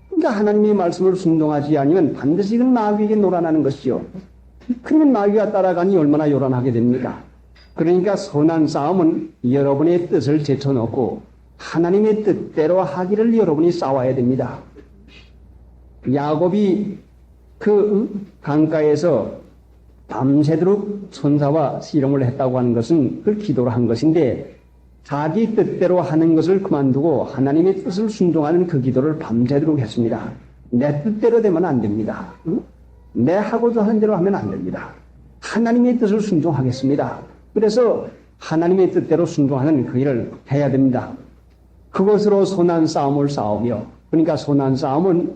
그러니까 하나님의 말씀을 순종하지 않으면 반드시 그건 마귀에게 놀아나는 것이죠. 그러면 마귀가 따라가니 얼마나 요란하게 됩니까? 그러니까 선한 싸움은 여러분의 뜻을 제쳐놓고 하나님의 뜻대로 하기를 여러분이 싸워야 됩니다. 야곱이 그 강가에서 밤새도록 천사와 씨름을 했다고 하는 것은 그 기도를 한 것인데 자기 뜻대로 하는 것을 그만두고 하나님의 뜻을 순종하는 그 기도를 밤새도록 했습니다. 내 뜻대로 되면 안 됩니다. 내 하고자 하는 대로 하면 안 됩니다. 하나님의 뜻을 순종하겠습니다. 그래서 하나님의 뜻대로 순종하는 그 일을 해야 됩니다. 그것으로 선한 싸움을 싸우며, 그러니까 선한 싸움은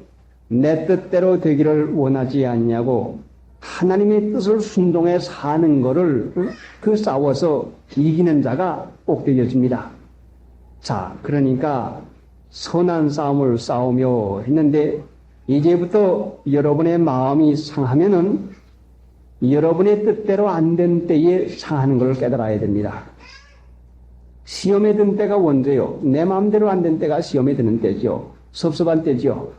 내 뜻대로 되기를 원하지 않냐고 하나님의 뜻을 순종해 사는 것을 그 싸워서 이기는 자가 꼭 되어집니다. 자, 그러니까 선한 싸움을 싸우며 했는데 이제부터 여러분의 마음이 상하면은 여러분의 뜻대로 안 된 때에 상하는 걸 깨달아야 됩니다. 시험에 든 때가 언제요? 내 마음대로 안 된 때가 시험에 드는 때죠. 섭섭한 때죠.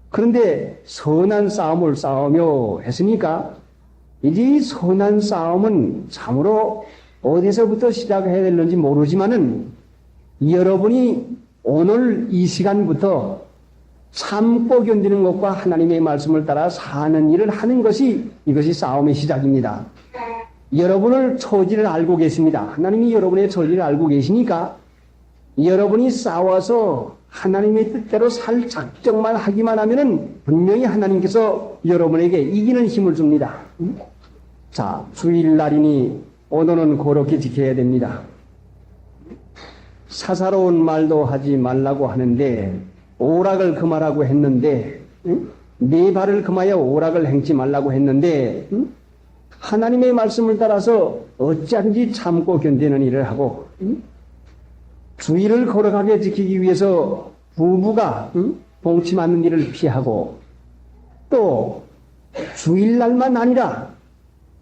그런데 선한 싸움을 싸우며 했으니까 이제 이 선한 싸움은 참으로 어디서부터 시작해야 되는지 모르지만은 여러분이 오늘 이 시간부터 참고 견디는 것과 하나님의 말씀을 따라 사는 일을 하는 것이 이것이 싸움의 시작입니다. 여러분을 처지를 알고 계십니다. 하나님이 여러분의 처지를 알고 계시니까 여러분이 싸워서 하나님의 뜻대로 살 작정만 하기만 하면은 분명히 하나님께서 여러분에게 이기는 힘을 줍니다. 자, 주일날이니 오늘은 그렇게 지켜야 됩니다. 사사로운 말도 하지 말라고 하는데 오락을 금하라고 했는데 네 발을 금하여 오락을 행치 말라고 했는데 하나님의 말씀을 따라서 어찌하든지 참고 견디는 일을 하고 주의를 거룩하게 지키기 위해서 부부가 동치 맞는 일을 피하고 또 주일날만 아니라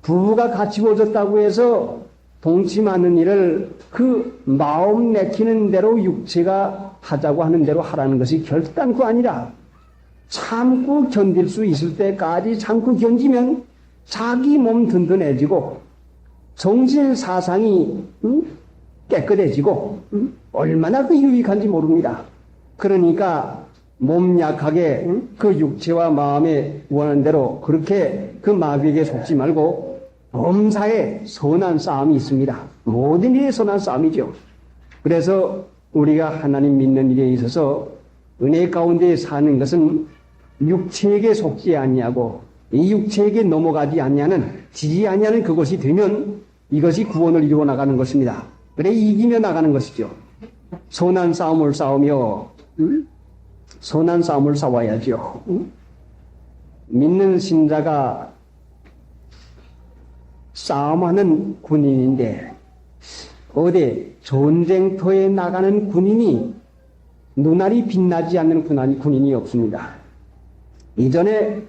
부부가 같이 오졌다고 해서 동치 맞는 일을 그 마음 내키는 대로 육체가 하자고 하는 대로 하라는 것이 결단코 아니라 참고 견딜 수 있을 때까지 참고 견디면 자기 몸 든든해지고 정신 사상이 깨끗해지고 얼마나 그 유익한지 모릅니다. 그러니까 몸 약하게 그 육체와 마음에 원하는 대로 그렇게 그 마귀에게 속지 말고 범사에 선한 싸움이 있습니다. 모든 일이 선한 싸움이죠. 그래서 우리가 하나님 믿는 일에 있어서 은혜 가운데 사는 것은 육체에게 속지 아니하고 이 육체에게 넘어가지 아니하는 지지 아니하는 그것이 되면 이것이 구원을 이루어 나가는 것입니다. 그래 이기며 나가는 것이죠. 선한 싸움을 싸우며 선한 싸움을 싸워야죠. 믿는 신자가 싸움하는 군인인데 어디 전쟁터에 나가는 군인이 눈알이 빛나지 않는 군인이 없습니다. 이전에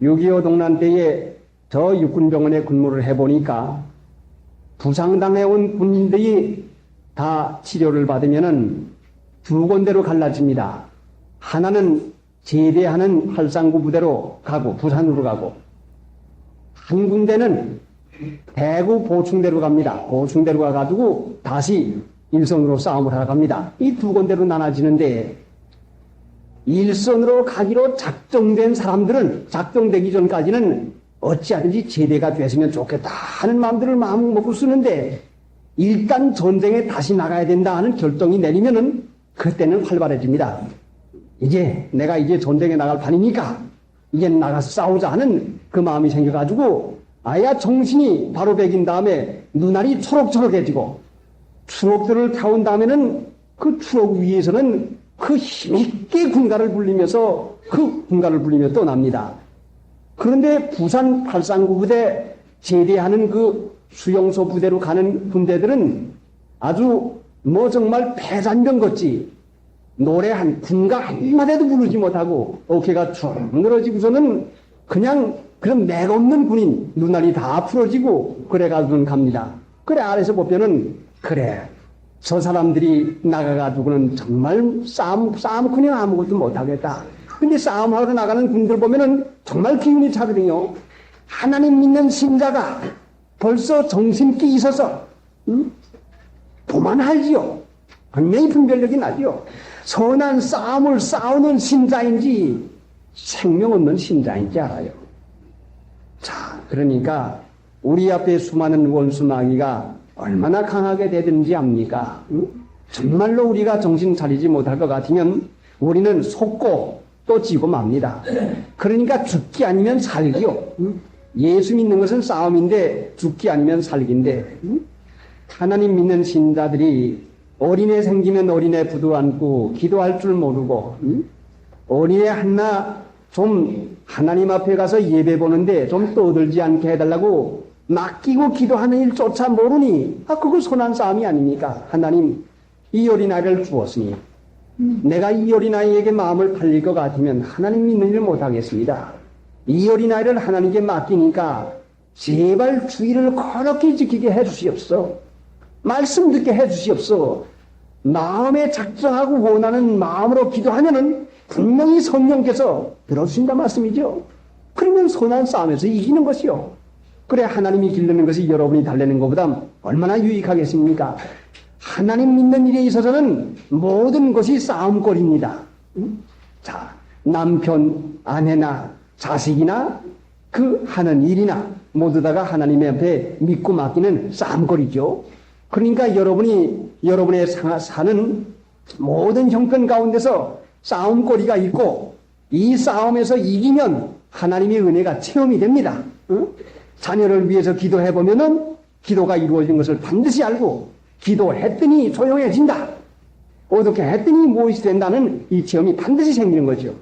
6.25 동란 때에 저 육군병원에 근무를 해보니까 부상당해온 군인들이 다 치료를 받으면은 두 군데로 갈라집니다. 하나는 제대하는 활상구 부대로 가고 부산으로 가고 한 군데는 대구 보충대로 갑니다. 보충대로 가가지고 다시 일선으로 싸움을 하러 갑니다. 이 두 군데로 나눠지는데 일선으로 가기로 작정된 사람들은 작정되기 전까지는 어찌하든지 제대가 됐으면 좋겠다 하는 마음들을 마음 먹고 쓰는데 일단 전쟁에 다시 나가야 된다 하는 결정이 내리면은 그때는 활발해집니다. 이제 내가 이제 전쟁에 나갈 판이니까 이제 나가서 싸우자 하는 그 마음이 생겨가지고 아야 정신이 바로 배긴 다음에 눈알이 초록초록해지고 추록들을 타온 다음에는 그 추록 위에서는 그 힘있게 군가를 불리면서 그 군가를 불리며 떠납니다. 그런데 부산 839 부대 제대하는 그 수용소 부대로 가는 군대들은 아주 뭐 정말 패잔병 같이 노래 한 군가 한마디도 부르지 못하고 어깨가 쭉 늘어지고서는 그냥 그런 맥없는 군인 눈알이 다 풀어지고 그래가지고는 갑니다. 그래 아래서 보면은 그래 저 사람들이 나가가지고는 정말 싸움 그냥 아무것도 못하겠다. 근데 싸움하러 나가는 군들 보면은 정말 기운이 차거든요. 하나님 믿는 신자가 벌써 정신기 있어서 도만하지요. 분명히 분별력이 나지요. 선한 싸움을 싸우는 신자인지 생명 없는 신자인지 알아요. 자, 그러니까 우리 앞에 수많은 원수 마귀가 얼마나 강하게 되든지 압니까? 정말로 우리가 정신 차리지 못할 것 같으면 우리는 속고 또 지고 맙니다. 그러니까 죽기 아니면 살기요. 예수 믿는 것은 싸움인데 죽기 아니면 살기인데 하나님 믿는 신자들이 어린애 생기면 어린애 부두 안고 기도할 줄 모르고 어린애 하나 좀 하나님 앞에 가서 예배 보는데 좀 떠들지 않게 해달라고 맡기고 기도하는 일조차 모르니 그거 선한 싸움이 아닙니까? 하나님 이 어린아이를 주었으니 내가 이 어린아이에게 마음을 팔릴 것 같으면 하나님 믿는 일을 못하겠습니다. 이 어린아이를 하나님께 맡기니까 제발 주의를 거룩히 지키게 해주시옵소서. 말씀 듣게 해주시옵소서. 마음에 작정하고 원하는 마음으로 기도하면은 분명히 성령께서 들어주신다 말씀이죠. 그러면 선한 싸움에서 이기는 것이요. 그래 하나님이 기르는 것이 여러분이 달래는 것보다 얼마나 유익하겠습니까? 하나님 믿는 일에 있어서는 모든 것이 싸움거리입니다. 자, 남편, 아내나 자식이나 그 하는 일이나 모두 다가 하나님의 앞에 믿고 맡기는 싸움거리죠. 그러니까 여러분의 사는 모든 형편 가운데서 싸움거리가 있고 이 싸움에서 이기면 하나님의 은혜가 체험이 됩니다. 자녀를 위해서 기도해보면은 기도가 이루어진 것을 반드시 알고 기도했더니 조용해진다. 어떻게 했더니 무엇이 된다는 이 체험이 반드시 생기는 거죠.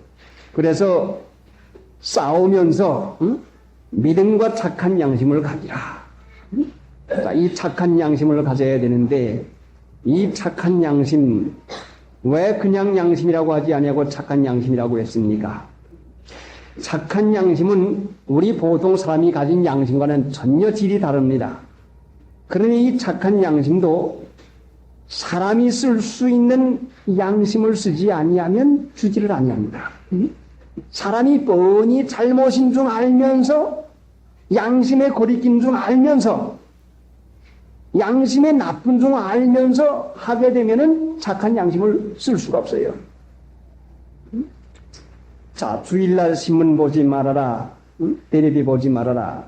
그래서 싸우면서 믿음과 착한 양심을 가지라. 자, 이 착한 양심을 가져야 되는데 이 착한 양심 왜 그냥 양심이라고 하지 아니하고 착한 양심이라고 했습니까? 착한 양심은 우리 보통 사람이 가진 양심과는 전혀 질이 다릅니다. 그러니 이 착한 양심도 사람이 쓸 수 있는 양심을 쓰지 아니하면 주지를 아니합니다. 사람이 뻔히 잘못인 줄 알면서 양심의 거리낌 중 알면서 양심의 나쁜 중 알면서 하게 되면은 착한 양심을 쓸 수가 없어요. 자, 주일날 신문 보지 말아라. 텔레비 보지 말아라.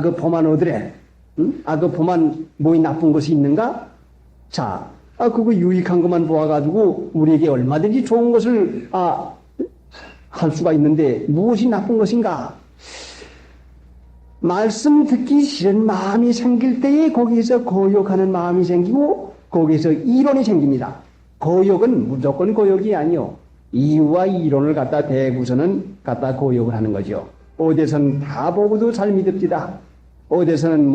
그 보면 어드래? 그 보면 뭐이 나쁜 것이 있는가? 자, 그거 유익한 것만 보아가지고 우리에게 얼마든지 좋은 것을 할 수가 있는데 무엇이 나쁜 것인가? 말씀 듣기 싫은 마음이 생길 때에 거기에서 거역하는 마음이 생기고 거기에서 이론이 생깁니다. 거역은 무조건 거역이 아니요. 이유와 이론을 갖다 대고서는 갖다 거역을 하는 거죠. 어디서는 다 보고도 잘 믿읍디다. 어디서는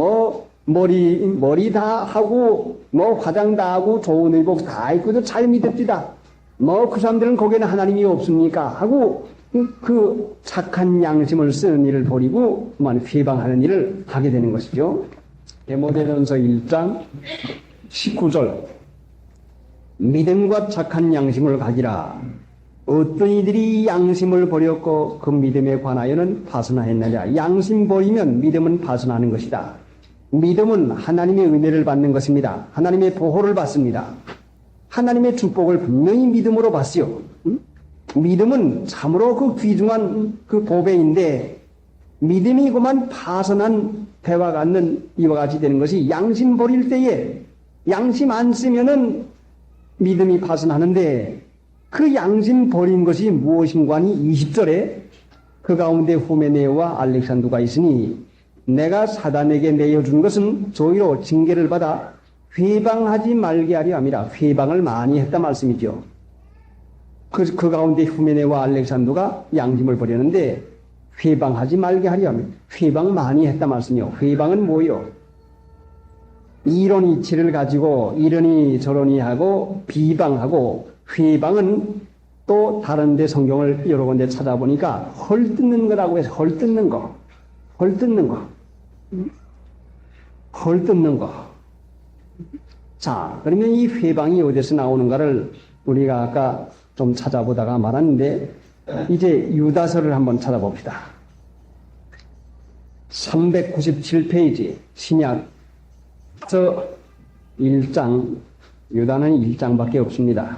머리 다 하고 화장 다 하고 좋은 의복 다 입고도 잘 믿읍디다. 그 사람들은 거기에는 하나님이 없습니까? 하고 그 착한 양심을 쓰는 일을 버리고 그만 회방하는 일을 하게 되는 것이죠. 디모데전서 1장 19절 믿음과 착한 양심을 가지라. 어떤 이들이 양심을 버렸고 그 믿음에 관하여는 파선하였느냐. 양심 버리면 믿음은 파선하는 것이다. 믿음은 하나님의 은혜를 받는 것입니다. 하나님의 보호를 받습니다. 하나님의 축복을 분명히 믿음으로 받지요. 믿음은 참으로 그 귀중한 그 보배인데 믿음이 그만 파선한 배와 같는 이와 같이 되는 것이 양심 버릴 때에 양심 안 쓰면은 믿음이 파선하는데 그 양심 버린 것이 무엇인가니 20절에 그 가운데 후메네오와 알렉산더가 있으니 내가 사단에게 내어준 것은 저희로 징계를 받아 회방하지 말게 하려 함이라. 회방을 많이 했다 말씀이죠. 그 가운데 후메네와 알렉산더가 양심을 버렸는데 회방하지 말게 하려 합니다. 회방 많이 했다 말씀이요. 회방은 뭐요? 이론 이치를 가지고 이러니 저러니 하고 비방하고, 회방은 또 다른데 성경을 여러 군데 찾아보니까 헐뜯는 거라고 해서 헐뜯는 거. 자, 그러면 이 회방이 어디서 나오는가를 우리가 아까 좀 찾아보다가 말았는데 이제 유다서를 한번 찾아봅시다. 397페이지 신약서 1장, 유다는 1장밖에 없습니다.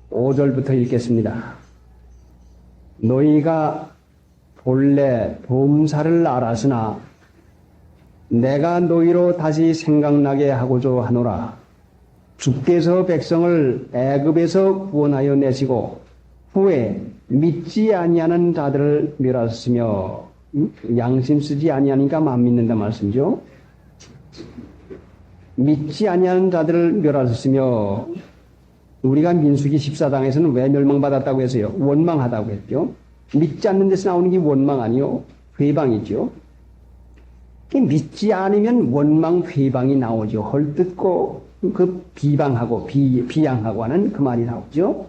(5절부터) 읽겠습니다. 너희가 본래 범사를 알았으나 내가 너희로 다시 생각나게 하고자 하노라. 주께서 백성을 애굽에서 구원하여 내시고 후에 믿지 아니하는 자들을 멸하셨으며 양심 쓰지 아니하니까 안 믿는다 말씀이죠. 믿지 아니하는 자들을 멸하셨으며 우리가 민수기 14장에서는 왜 멸망받았다고 해서요? 원망하다고 했죠. 믿지 않는 데서 나오는 게 원망 아니요? 회방이죠. 믿지 않으면 원망, 회방이 나오죠. 헐뜯고 그 비방하고 비양하고 하는 그 말이 나오죠.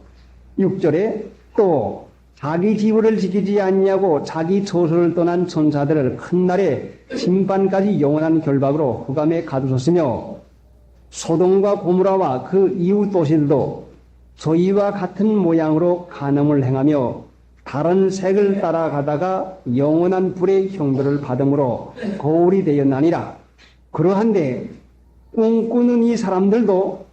6절에 또 자기 지부를 지키지 아니하고 자기 처소를 떠난 천사들을 큰 날에 심판까지 영원한 결박으로 흑암에 가두셨으며 소돔과 고모라와 그 이웃 도시들도 저희와 같은 모양으로 간음을 행하며 다른 색을 따라가다가 영원한 불의 형벌을 받음으로 거울이 되었나니라. 그러한데 꿈꾸는 이 사람들도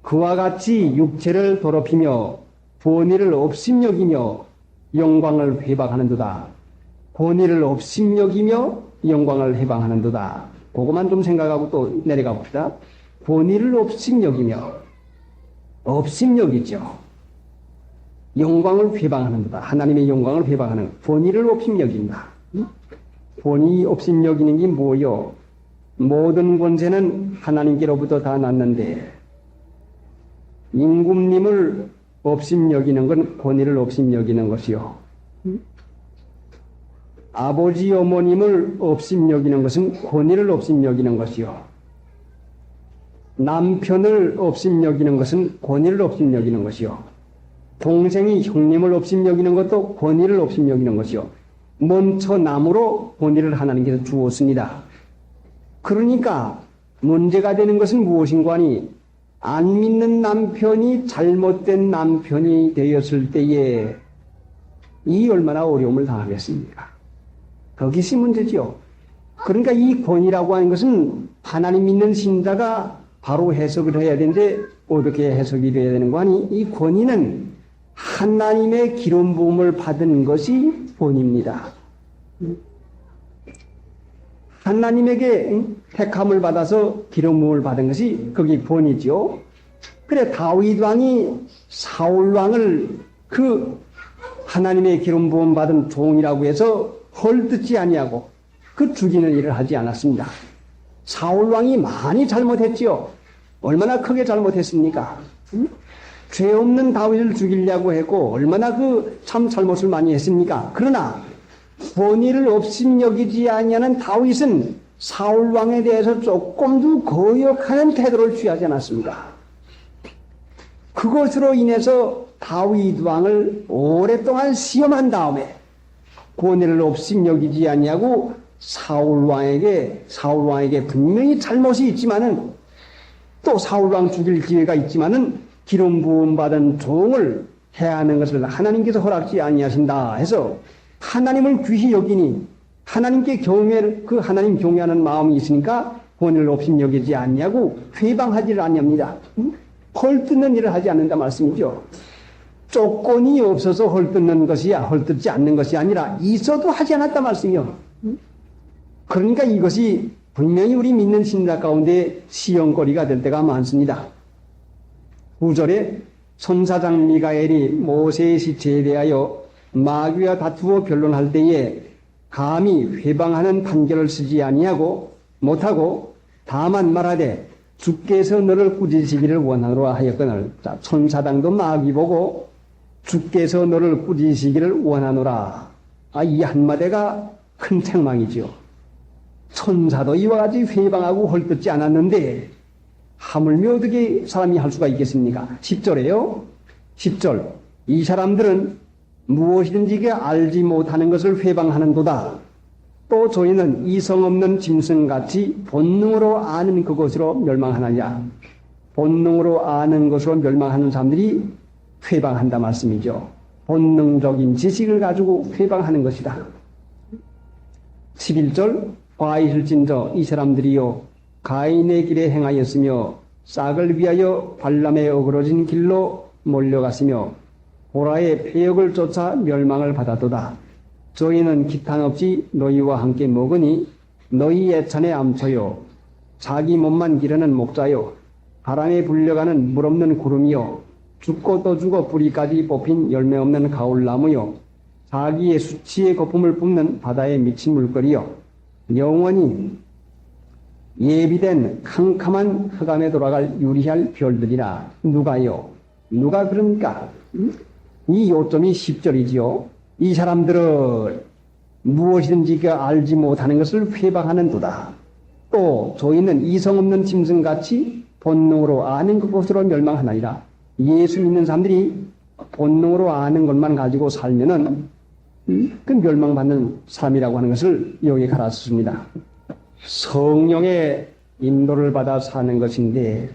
그와 같이 육체를 더럽히며 본의를 업심여기며 영광을 회방하는도다. 본의를 업심여기며 영광을 회방하는도다. 그것만 좀 생각하고 또 내려가 봅시다. 본의를 업심여기며 업심여기죠. 영광을 회방하는도다. 하나님의 영광을 회방하는 본의를 업심여긴다. 본의 업심여기는 게 뭐요? 모든 권세는 하나님께로부터 다 났는데 임금님을 업심여기는 건 권위를 업심여기는 것이요. 아버지 어머님을 업심여기는 것은 권위를 업심여기는 것이요. 남편을 업심여기는 것은 권위를 업심여기는 것이요. 동생이 형님을 업심여기는 것도 권위를 업심여기는 것이요. 먼저 남으로 권위를 하나님께서 주었습니다. 그러니까 문제가 되는 것은 무엇인가 하니 안 믿는 남편이 잘못된 남편이 되었을 때에 이 얼마나 어려움을 당하겠습니까? 거기서 문제지요. 그러니까 이 권위라고 하는 것은 하나님 믿는 신자가 바로 해석을 해야 되는데 어떻게 해석이 돼야 되는 거 아니? 이 권위는 하나님의 기름 부음을 받은 것이 본입니다. 하나님에게 택함을 받아서 기름 부음을 받은 것이 그게 본이죠. 그래 다윗 왕이 사울 왕을 그 하나님의 기름 부음 받은 종이라고 해서 헐뜯지 아니하고 그 죽이는 일을 하지 않았습니다. 사울 왕이 많이 잘못했지요. 얼마나 크게 잘못했습니까? 죄 없는 다윗을 죽이려고 했고 얼마나 그 참 잘못을 많이 했습니까? 그러나 본의를 업심여기지 아니하는 다윗은 사울 왕에 대해서 조금도 거역하는 태도를 취하지 않았습니다. 그것으로 인해서 다윗 왕을 오랫동안 시험한 다음에 본의를 업심여기지 아니하고 사울 왕에게 분명히 잘못이 있지만은 또 사울 왕 죽일 기회가 있지만은 기름 부음 받은 종을 해야 하는 것을 하나님께서 허락지 아니하신다 해서 하나님을 귀히 여기니 하나님께 그 하나님 경외하는 마음이 있으니까 본의를 업심여기지 않냐고 회방하지를 않냐입니다. 헐뜯는 일을 하지 않는다 말씀이죠. 조건이 없어서 헐뜯는 것이야 헐뜯지 않는 것이 아니라 있어도 하지 않았다 말씀이요. 그러니까 이것이 분명히 우리 믿는 신자 가운데 시험거리가 될 때가 많습니다. 9절에 천사장 미가엘이 모세의 시체에 대하여 마귀와 다투어 변론할 때에 감히 회방하는 판결을 쓰지 아니하고 못하고 다만 말하되 주께서 너를 꾸짖으시기를 원하노라 하였거늘. 자, 천사장도 마귀 보고 주께서 너를 꾸짖으시기를 원하노라. 이 한마디가 큰 책망이죠. 천사도 이와 같이 회방하고 헐뜯지 않았는데 하물며 어떻게 사람이 할 수가 있겠습니까? 10절에요. 10절 이 사람들은 무엇이든지 알지 못하는 것을 회방하는도다. 또 저희는 이성 없는 짐승같이 본능으로 아는 그것으로 멸망하느냐. 본능으로 아는 것으로 멸망하는 사람들이 회방한다 말씀이죠. 본능적인 지식을 가지고 회방하는 것이다. 11절 과이실진저 이 사람들이요 가인의 길에 행하였으며 싹을 위하여 발람의 어그러진 길로 몰려갔으며 보라의 폐역을 쫓아 멸망을 받았도다. 저희는 기탄 없이 너희와 함께 먹으니 너희 애찬의 암소요 자기 몸만 기르는 목자요 바람에 불려가는 물 없는 구름이요 죽고 또 죽어 뿌리까지 뽑힌 열매 없는 가을나무요 자기의 수치의 거품을 뿜는 바다에 미친 물거리요 영원히 예비된 캄캄한 흑암에 돌아갈 유리할 별들이라. 누가요? 누가 그럽니까? 이 요점이 10절이지요. 이 사람들은 무엇이든지 알지 못하는 것을 회방하는도다. 또 저희는 이성 없는 짐승같이 본능으로 아는 것으로 멸망하나이다. 예수 믿는 사람들이 본능으로 아는 것만 가지고 살면은 그 멸망받는 사람이라고 하는 것을 여기에 가르쳤습니다. 성령의 인도를 받아 사는 것인데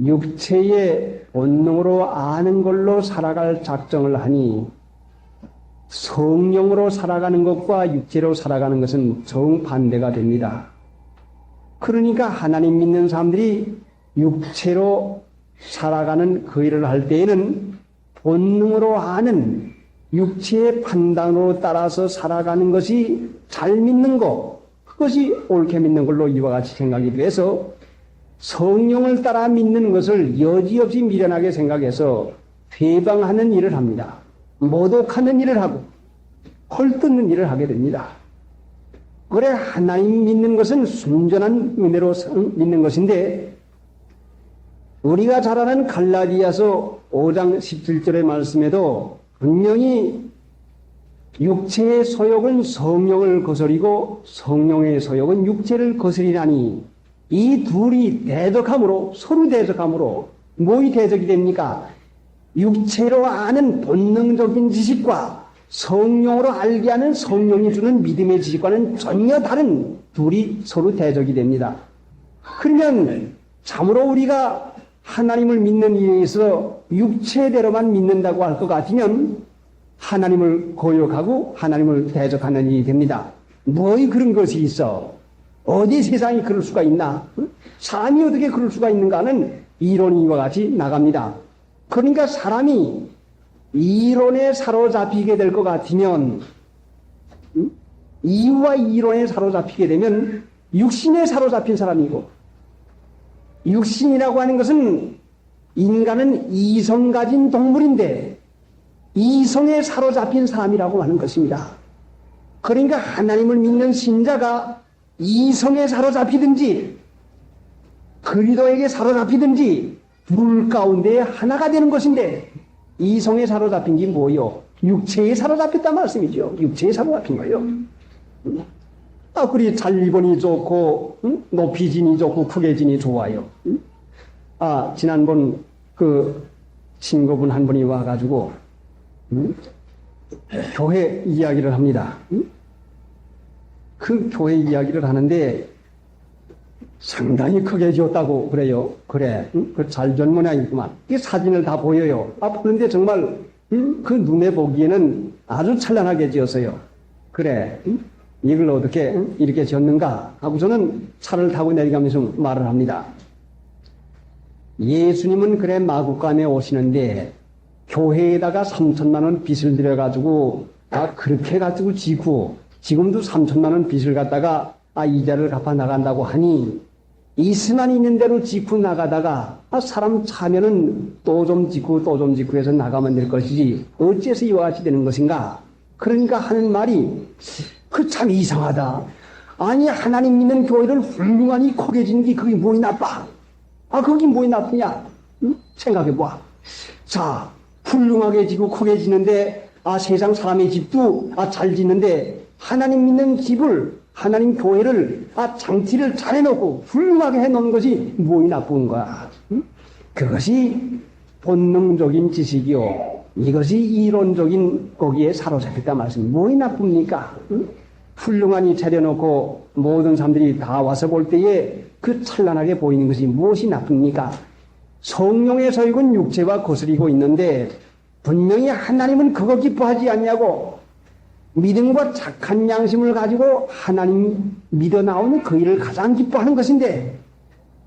육체의 본능으로 아는 걸로 살아갈 작정을 하니 성령으로 살아가는 것과 육체로 살아가는 것은 정반대가 됩니다. 그러니까 하나님 믿는 사람들이 육체로 살아가는 그 일을 할 때에는 본능으로 아는 육체의 판단으로 따라서 살아가는 것이 잘 믿는 것, 그것이 옳게 믿는 걸로 이와 같이 생각이 돼서 성령을 따라 믿는 것을 여지없이 미련하게 생각해서 회방하는 일을 합니다. 모독하는 일을 하고 헐뜯는 일을 하게 됩니다. 그래 하나님 믿는 것은 순전한 은혜로 믿는 것인데 우리가 잘 아는 갈라디아서 5장 17절의 말씀에도 분명히 육체의 소욕은 성령을 거스리고 성령의 소욕은 육체를 거스리라니 이 둘이 대적함으로 서로 대적함으로 뭐이 대적이 됩니까? 육체로 아는 본능적인 지식과 성령으로 알게 하는 성령이 주는 믿음의 지식과는 전혀 다른 둘이 서로 대적이 됩니다. 그러면 참으로 우리가 하나님을 믿는 일에 있어 육체대로만 믿는다고 할 것 같으면 하나님을 고역하고 하나님을 대적하는 일이 됩니다. 뭐이 그런 것이 있어? 어디 세상이 그럴 수가 있나? 사람이 어떻게 그럴 수가 있는가 하는 이론이 이와 같이 나갑니다. 그러니까 사람이 이론에 사로잡히게 될 것 같으면 이유와 이론에 사로잡히게 되면 육신에 사로잡힌 사람이고 육신이라고 하는 것은 인간은 이성 가진 동물인데 이성에 사로잡힌 사람이라고 하는 것입니다. 그러니까 하나님을 믿는 신자가 이성에 사로잡히든지 그리스도에게 사로잡히든지 둘 가운데 하나가 되는 것인데 이성에 사로잡힌 게 뭐요? 육체에 사로잡혔단 말씀이죠. 육체에 사로잡힌 거예요. 그리 잘 입으니 좋고 높이 지니 좋고 크게 지니 좋아요. 지난번 그 친구분 한 분이 와가지고 교회 이야기를 합니다. 그 교회 이야기를 하는데 상당히 크게 지었다고 그래요. 그래, 그 잘 전 모양이구만. 이 사진을 다 보여요. 보는데 정말 그 눈에 보기에는 아주 찬란하게 지었어요. 그래, 이걸 어떻게 이렇게 지었는가 하고 저는 차를 타고 내려가면서 말을 합니다. 예수님은 그래 마구간에 오시는데 교회에다가 3천만 원 빚을 들여가지고 그렇게 가지고 지고 지금도 3천만 원 빚을 갖다가 이자를 갚아 나간다고 하니 이스만 있는 대로 짓고 나가다가 사람 차면은 또 좀 짓고 또 좀 짓고 해서 나가면 될 것이지 어째서 이와 같이 되는 것인가? 그러니까 하는 말이 그 참 이상하다. 아니 하나님 믿는 교회를 훌륭하니 크게 지는 게 그게 뭐이 나빠? 그게 뭐이 나쁘냐? 생각해봐. 자, 훌륭하게 지고 크게 지는데 세상 사람의 집도 잘 짓는데 하나님 믿는 집을 하나님 교회를 장치를 잘 해놓고 훌륭하게 해놓은 것이 뭐이 나쁜 거야? 그것이 본능적인 지식이요. 이것이 이론적인 거기에 사로잡혔다 말씀. 뭐이 나쁩니까? 훌륭하니 차려놓고 모든 사람들이 다 와서 볼 때에 그 찬란하게 보이는 것이 무엇이 나쁩니까? 성령의 소욕은 육체와 거스리고 있는데 분명히 하나님은 그거 기뻐하지 않냐고 믿음과 착한 양심을 가지고 하나님 믿어 나오는 그 일을 가장 기뻐하는 것인데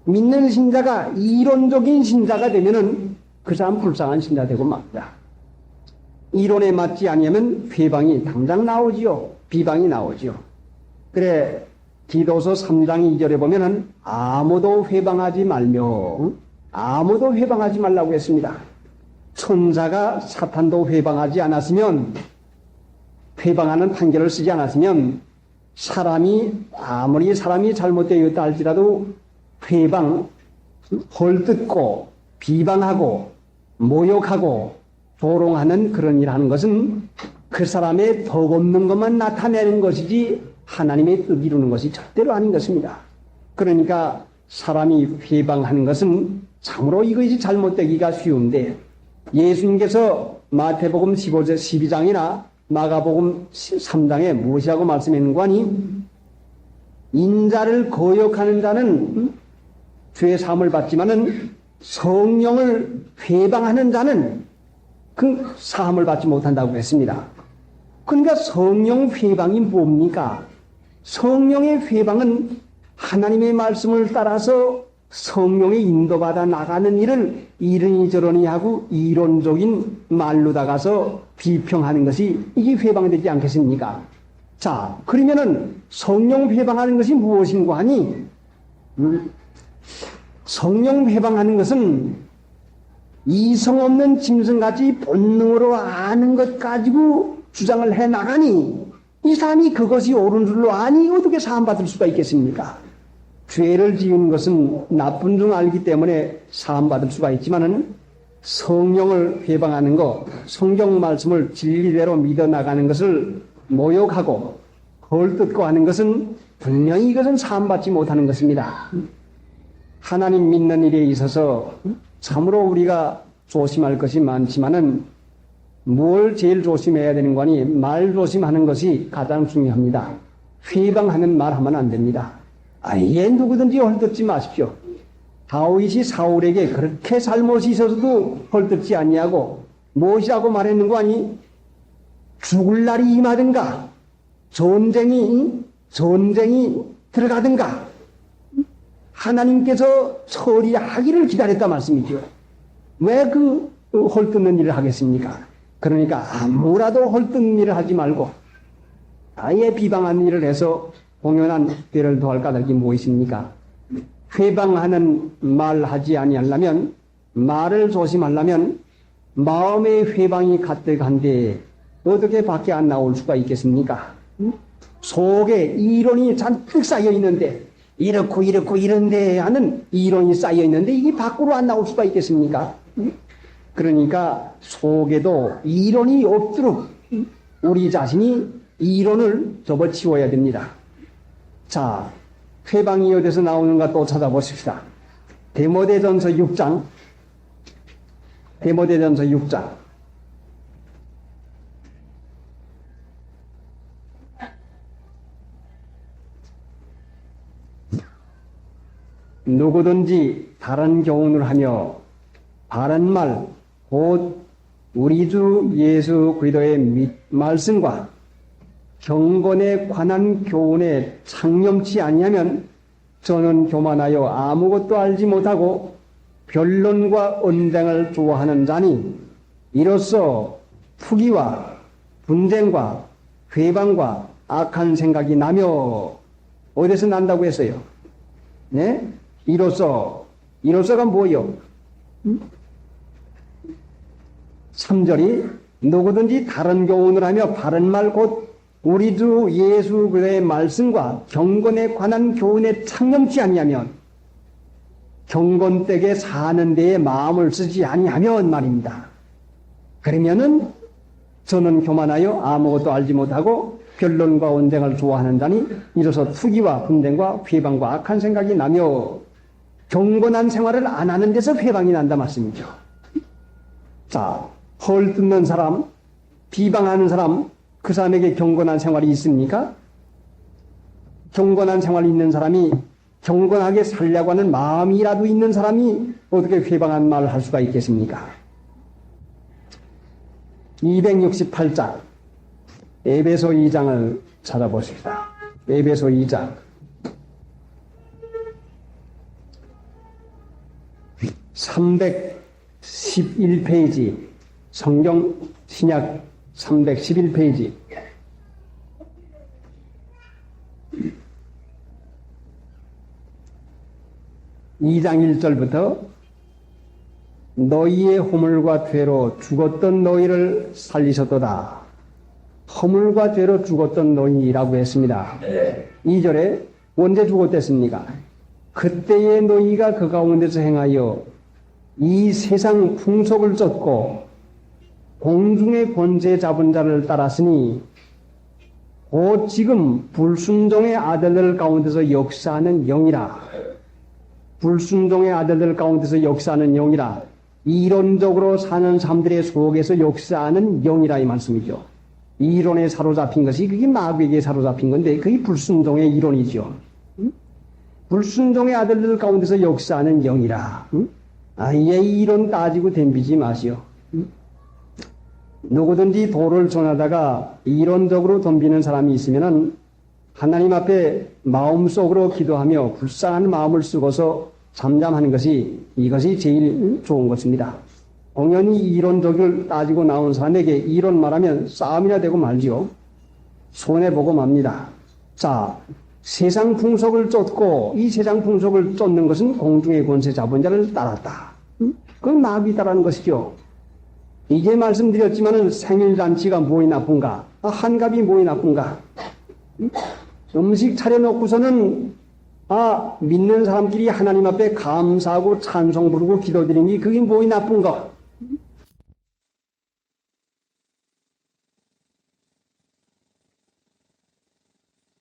믿는 신자가 이론적인 신자가 되면은 그 사람 불쌍한 신자 되고 맙니다. 이론에 맞지 않으면 회방이 당장 나오지요. 비방이 나오지요. 그래, 디도서 3장 2절에 보면은 아무도 회방하지 말며, 아무도 회방하지 말라고 했습니다. 천사가 사탄도 회방하지 않았으면, 회방하는 판결을 쓰지 않았으면, 아무리 사람이 잘못되었다 할지라도 회방, 헐뜯고, 비방하고, 모욕하고, 조롱하는 그런 일 하는 것은 그 사람의 덕 없는 것만 나타내는 것이지 하나님의 뜻 이루는 것이 절대로 아닌 것입니다. 그러니까 사람이 회방하는 것은 참으로 이것이 잘못되기가 쉬운데 예수님께서 마태복음 12장이나 마가복음 3장에 무엇이라고 말씀했는가 하니 인자를 거역하는 자는 죄 사함을 받지만은 성령을 회방하는 자는 그 사함을 받지 못한다고 했습니다. 그러니까 성령 회방이 뭡니까? 성령의 회방은 하나님의 말씀을 따라서 성령의 인도받아 나가는 일을 이러니 저러니 하고 이론적인 말로다가서 비평하는 것이 이게 회방되지 않겠습니까? 자, 그러면은 성령 회방하는 것이 무엇인가 하니 성령 회방하는 것은 이성 없는 짐승같이 본능으로 아는 것 가지고 주장을 해 나가니 이 사람이 그것이 옳은 줄로 아니 어떻게 사함받을 수가 있겠습니까? 죄를 지은 것은 나쁜 줄 알기 때문에 사함받을 수가 있지만은 성령을 회방하는 것, 성경 말씀을 진리대로 믿어 나가는 것을 모욕하고 헐뜯고 하는 것은 분명히 이것은 사함받지 못하는 것입니다. 하나님 믿는 일에 있어서 참으로 우리가 조심할 것이 많지만은 뭘 제일 조심해야 되는 거니 말 조심하는 것이 가장 중요합니다. 회방하는 말 하면 안 됩니다. 아예 누구든지 헐뜯지 마십시오. 다윗이 사울에게 그렇게 잘못이 있어서도 헐뜯지 아니하고 무엇이라고 말했는가 하니 죽을 날이 임하든가 전쟁이 들어가든가 하나님께서 처리하기를 기다렸다 말씀이죠. 왜 그 헐뜯는 일을 하겠습니까? 그러니까 아무라도 헐뜯는 일을 하지 말고 아예 비방하는 일을 해서 공연한 죄를 더할 까닭이 무엇입니까? 회방하는 말 하지 아니하려면 말을 조심하려면 마음의 회방이 가득한데 어떻게 밖에 안 나올 수가 있겠습니까? 속에 이론이 잔뜩 쌓여 있는데 이렇고 이런데 하는 이론이 쌓여 있는데 이게 밖으로 안 나올 수가 있겠습니까? 그러니까 속에도 이론이 없도록 우리 자신이 이론을 접어치워야 됩니다. 자, 회방이 어디서 나오는가 또 찾아보십시다. 데모데전서 6장. 누구든지 다른 교훈을 하며 바른 말, 곧 우리 주 예수 그리스도의 말씀과 경건에 관한 교훈에 창념치 아니하면 저는 교만하여 아무것도 알지 못하고 변론과 언쟁을 좋아하는 자니 이로써 투기와 분쟁과 회방과 악한 생각이 나며 어디서 난다고 했어요? 네? 이로써가 뭐요? 3절이 누구든지 다른 교훈을 하며 바른 말 곧 우리 주 예수 그리스도의 말씀과 경건에 관한 교훈에 창념치 아니하면 경건되게 사는 데에 마음을 쓰지 아니하면 말입니다. 그러면은 저는 교만하여 아무것도 알지 못하고 변론과 언쟁을 좋아하는다니 이로써 투기와 분쟁과 회방과 악한 생각이 나며 경건한 생활을 안 하는 데서 회방이 난다 말씀이죠. 자, 헐뜯는 사람, 비방하는 사람, 그 사람에게 경건한 생활이 있습니까? 경건한 생활이 있는 사람이 경건하게 살려고 하는 마음이라도 있는 사람이 어떻게 회방한 말을 할 수가 있겠습니까? 268장 에베소 2장을 찾아보십시다. 에베소 2장 311페이지 성경 신약 311페이지 2장 1절부터 너희의 허물과 죄로 죽었던 너희를 살리셨도다. 허물과 죄로 죽었던 너희라고 했습니다. 2절에 언제 죽었댔습니까? 그때의 너희가 그 가운데서 행하여 이 세상 풍속을 쫓고 공중의 권세 잡은 자를 따랐으니 곧 지금 불순종의 아들들 가운데서 역사하는 영이라. 불순종의 아들들 가운데서 역사하는 영이라. 이론적으로 사는 사람들의 속에서 역사하는 영이라 이 말씀이죠. 이론에 사로잡힌 것이 그게 마귀에게 사로잡힌 건데 그게 불순종의 이론이죠. 불순종의 아들들 가운데서 역사하는 영이라. 이 이론 따지고 덤비지 마시오. 누구든지 도를 전하다가 이론적으로 덤비는 사람이 있으면은 하나님 앞에 마음속으로 기도하며 불쌍한 마음을 쓰고서 잠잠하는 것이 이것이 제일 좋은 것입니다. 공연히 이론적을 따지고 나온 사람에게 이론 말하면 싸움이나 되고 말지요. 손해보고 맙니다. 자, 세상 풍속을 쫓고 이 세상 풍속을 쫓는 것은 공중의 권세 잡은 자를 따랐다. 그건 마귀 따라는 것이죠. 이제 말씀드렸지만은 생일잔치가 뭐이 나쁜가? 한갑이 뭐이 나쁜가? 음식 차려놓고서는 믿는 사람끼리 하나님 앞에 감사하고 찬송 부르고 기도드리는 게 그게 뭐이 나쁜가?